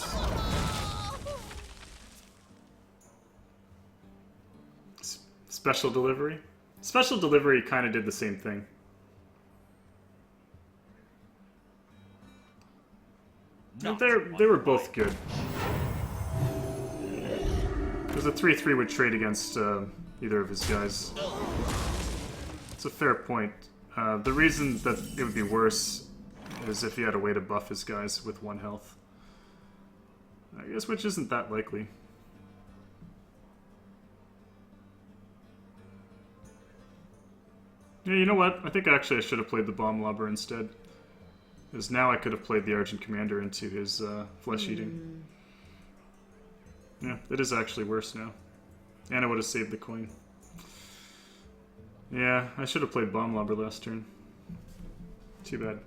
Special Delivery? Special Delivery kind of did the same thing. They were both good. Because a 3-3 would trade against either of his guys. It's a fair point. The reason that it would be worse is if he had a way to buff his guys with 1 health. I guess which isn't that likely. Yeah, you know what? I think actually I should have played the Bomb Lobber instead. Because now I could have played the Argent Commander into his Flesh Eating. Yeah, it is actually worse now. And I would have saved the coin. Yeah, I should have played Bomb Lobber last turn. Too bad.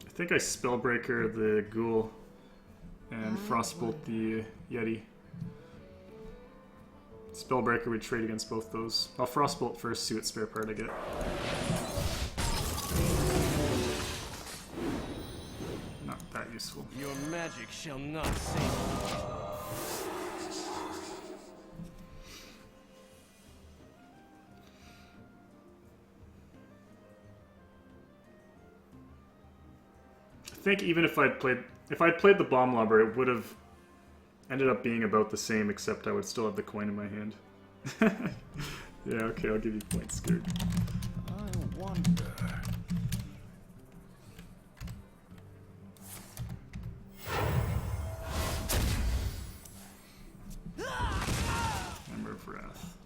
I think I Spellbreaker the Ghoul and Frostbolt the Yeti. Spellbreaker would trade against both those. I'll Frostbolt first, see what spare part I get. Not that useful. Your magic shall not save you. I think even if I'd played the Bomb Lobber, it would have ended up being about the same, except I would still have the coin in my hand. Yeah, okay, I'll give you points, Scared. I wonder. Hammer of Wrath.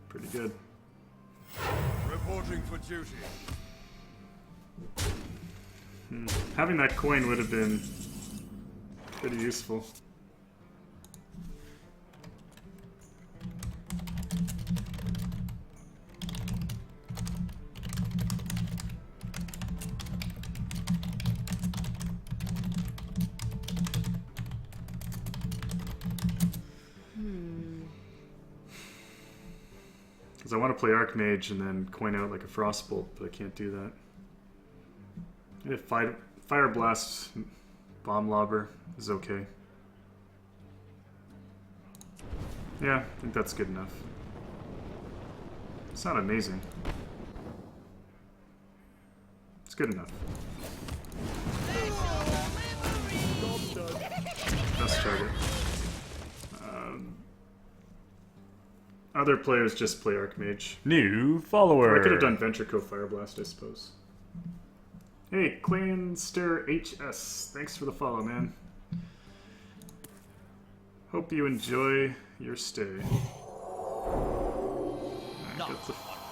Pretty good. Reporting for duty. Having that coin would have been pretty useful. Because I want to play Archmage and then coin out like a Frostbolt, but I can't do that. If Fire Blast Bomb Lobber is okay. Yeah, I think that's good enough. It's not amazing. It's good enough. Best target. Other players just play Archmage. New follower. Or I could have done Ventrico Fire Blast, I suppose. Hey, Clanster HS. Thanks for the follow, man. Hope you enjoy your stay.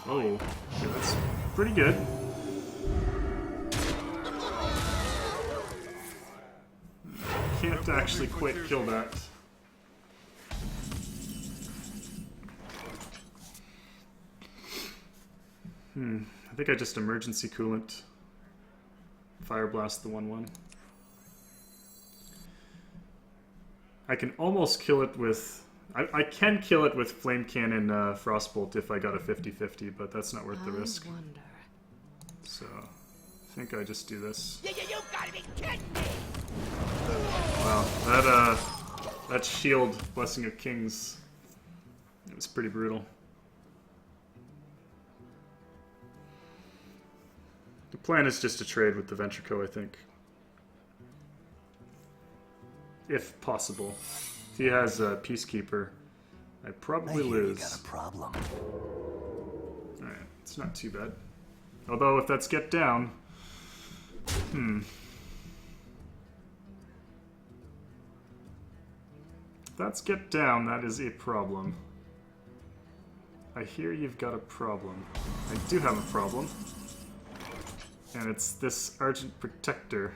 Oh, okay, that's pretty good. Can't actually quite kill that. I think I just emergency coolant. Fire Blast the 1/1. I can almost kill it with... I can kill it with Flame Cannon Frostbolt if I got a 50-50, but that's not worth the risk. Wonder. So, I think I just do this. You gotta be kidding me! Wow, that shield, Blessing of Kings, it was pretty brutal. The plan is just to trade with the Ventrico, I think. If possible. If he has a Peacekeeper, I probably lose. You got a problem. Alright, it's not too bad. Although, if that's Get Down... If that's Get Down, that is a problem. I hear you've got a problem. I do have a problem. And it's this Argent Protector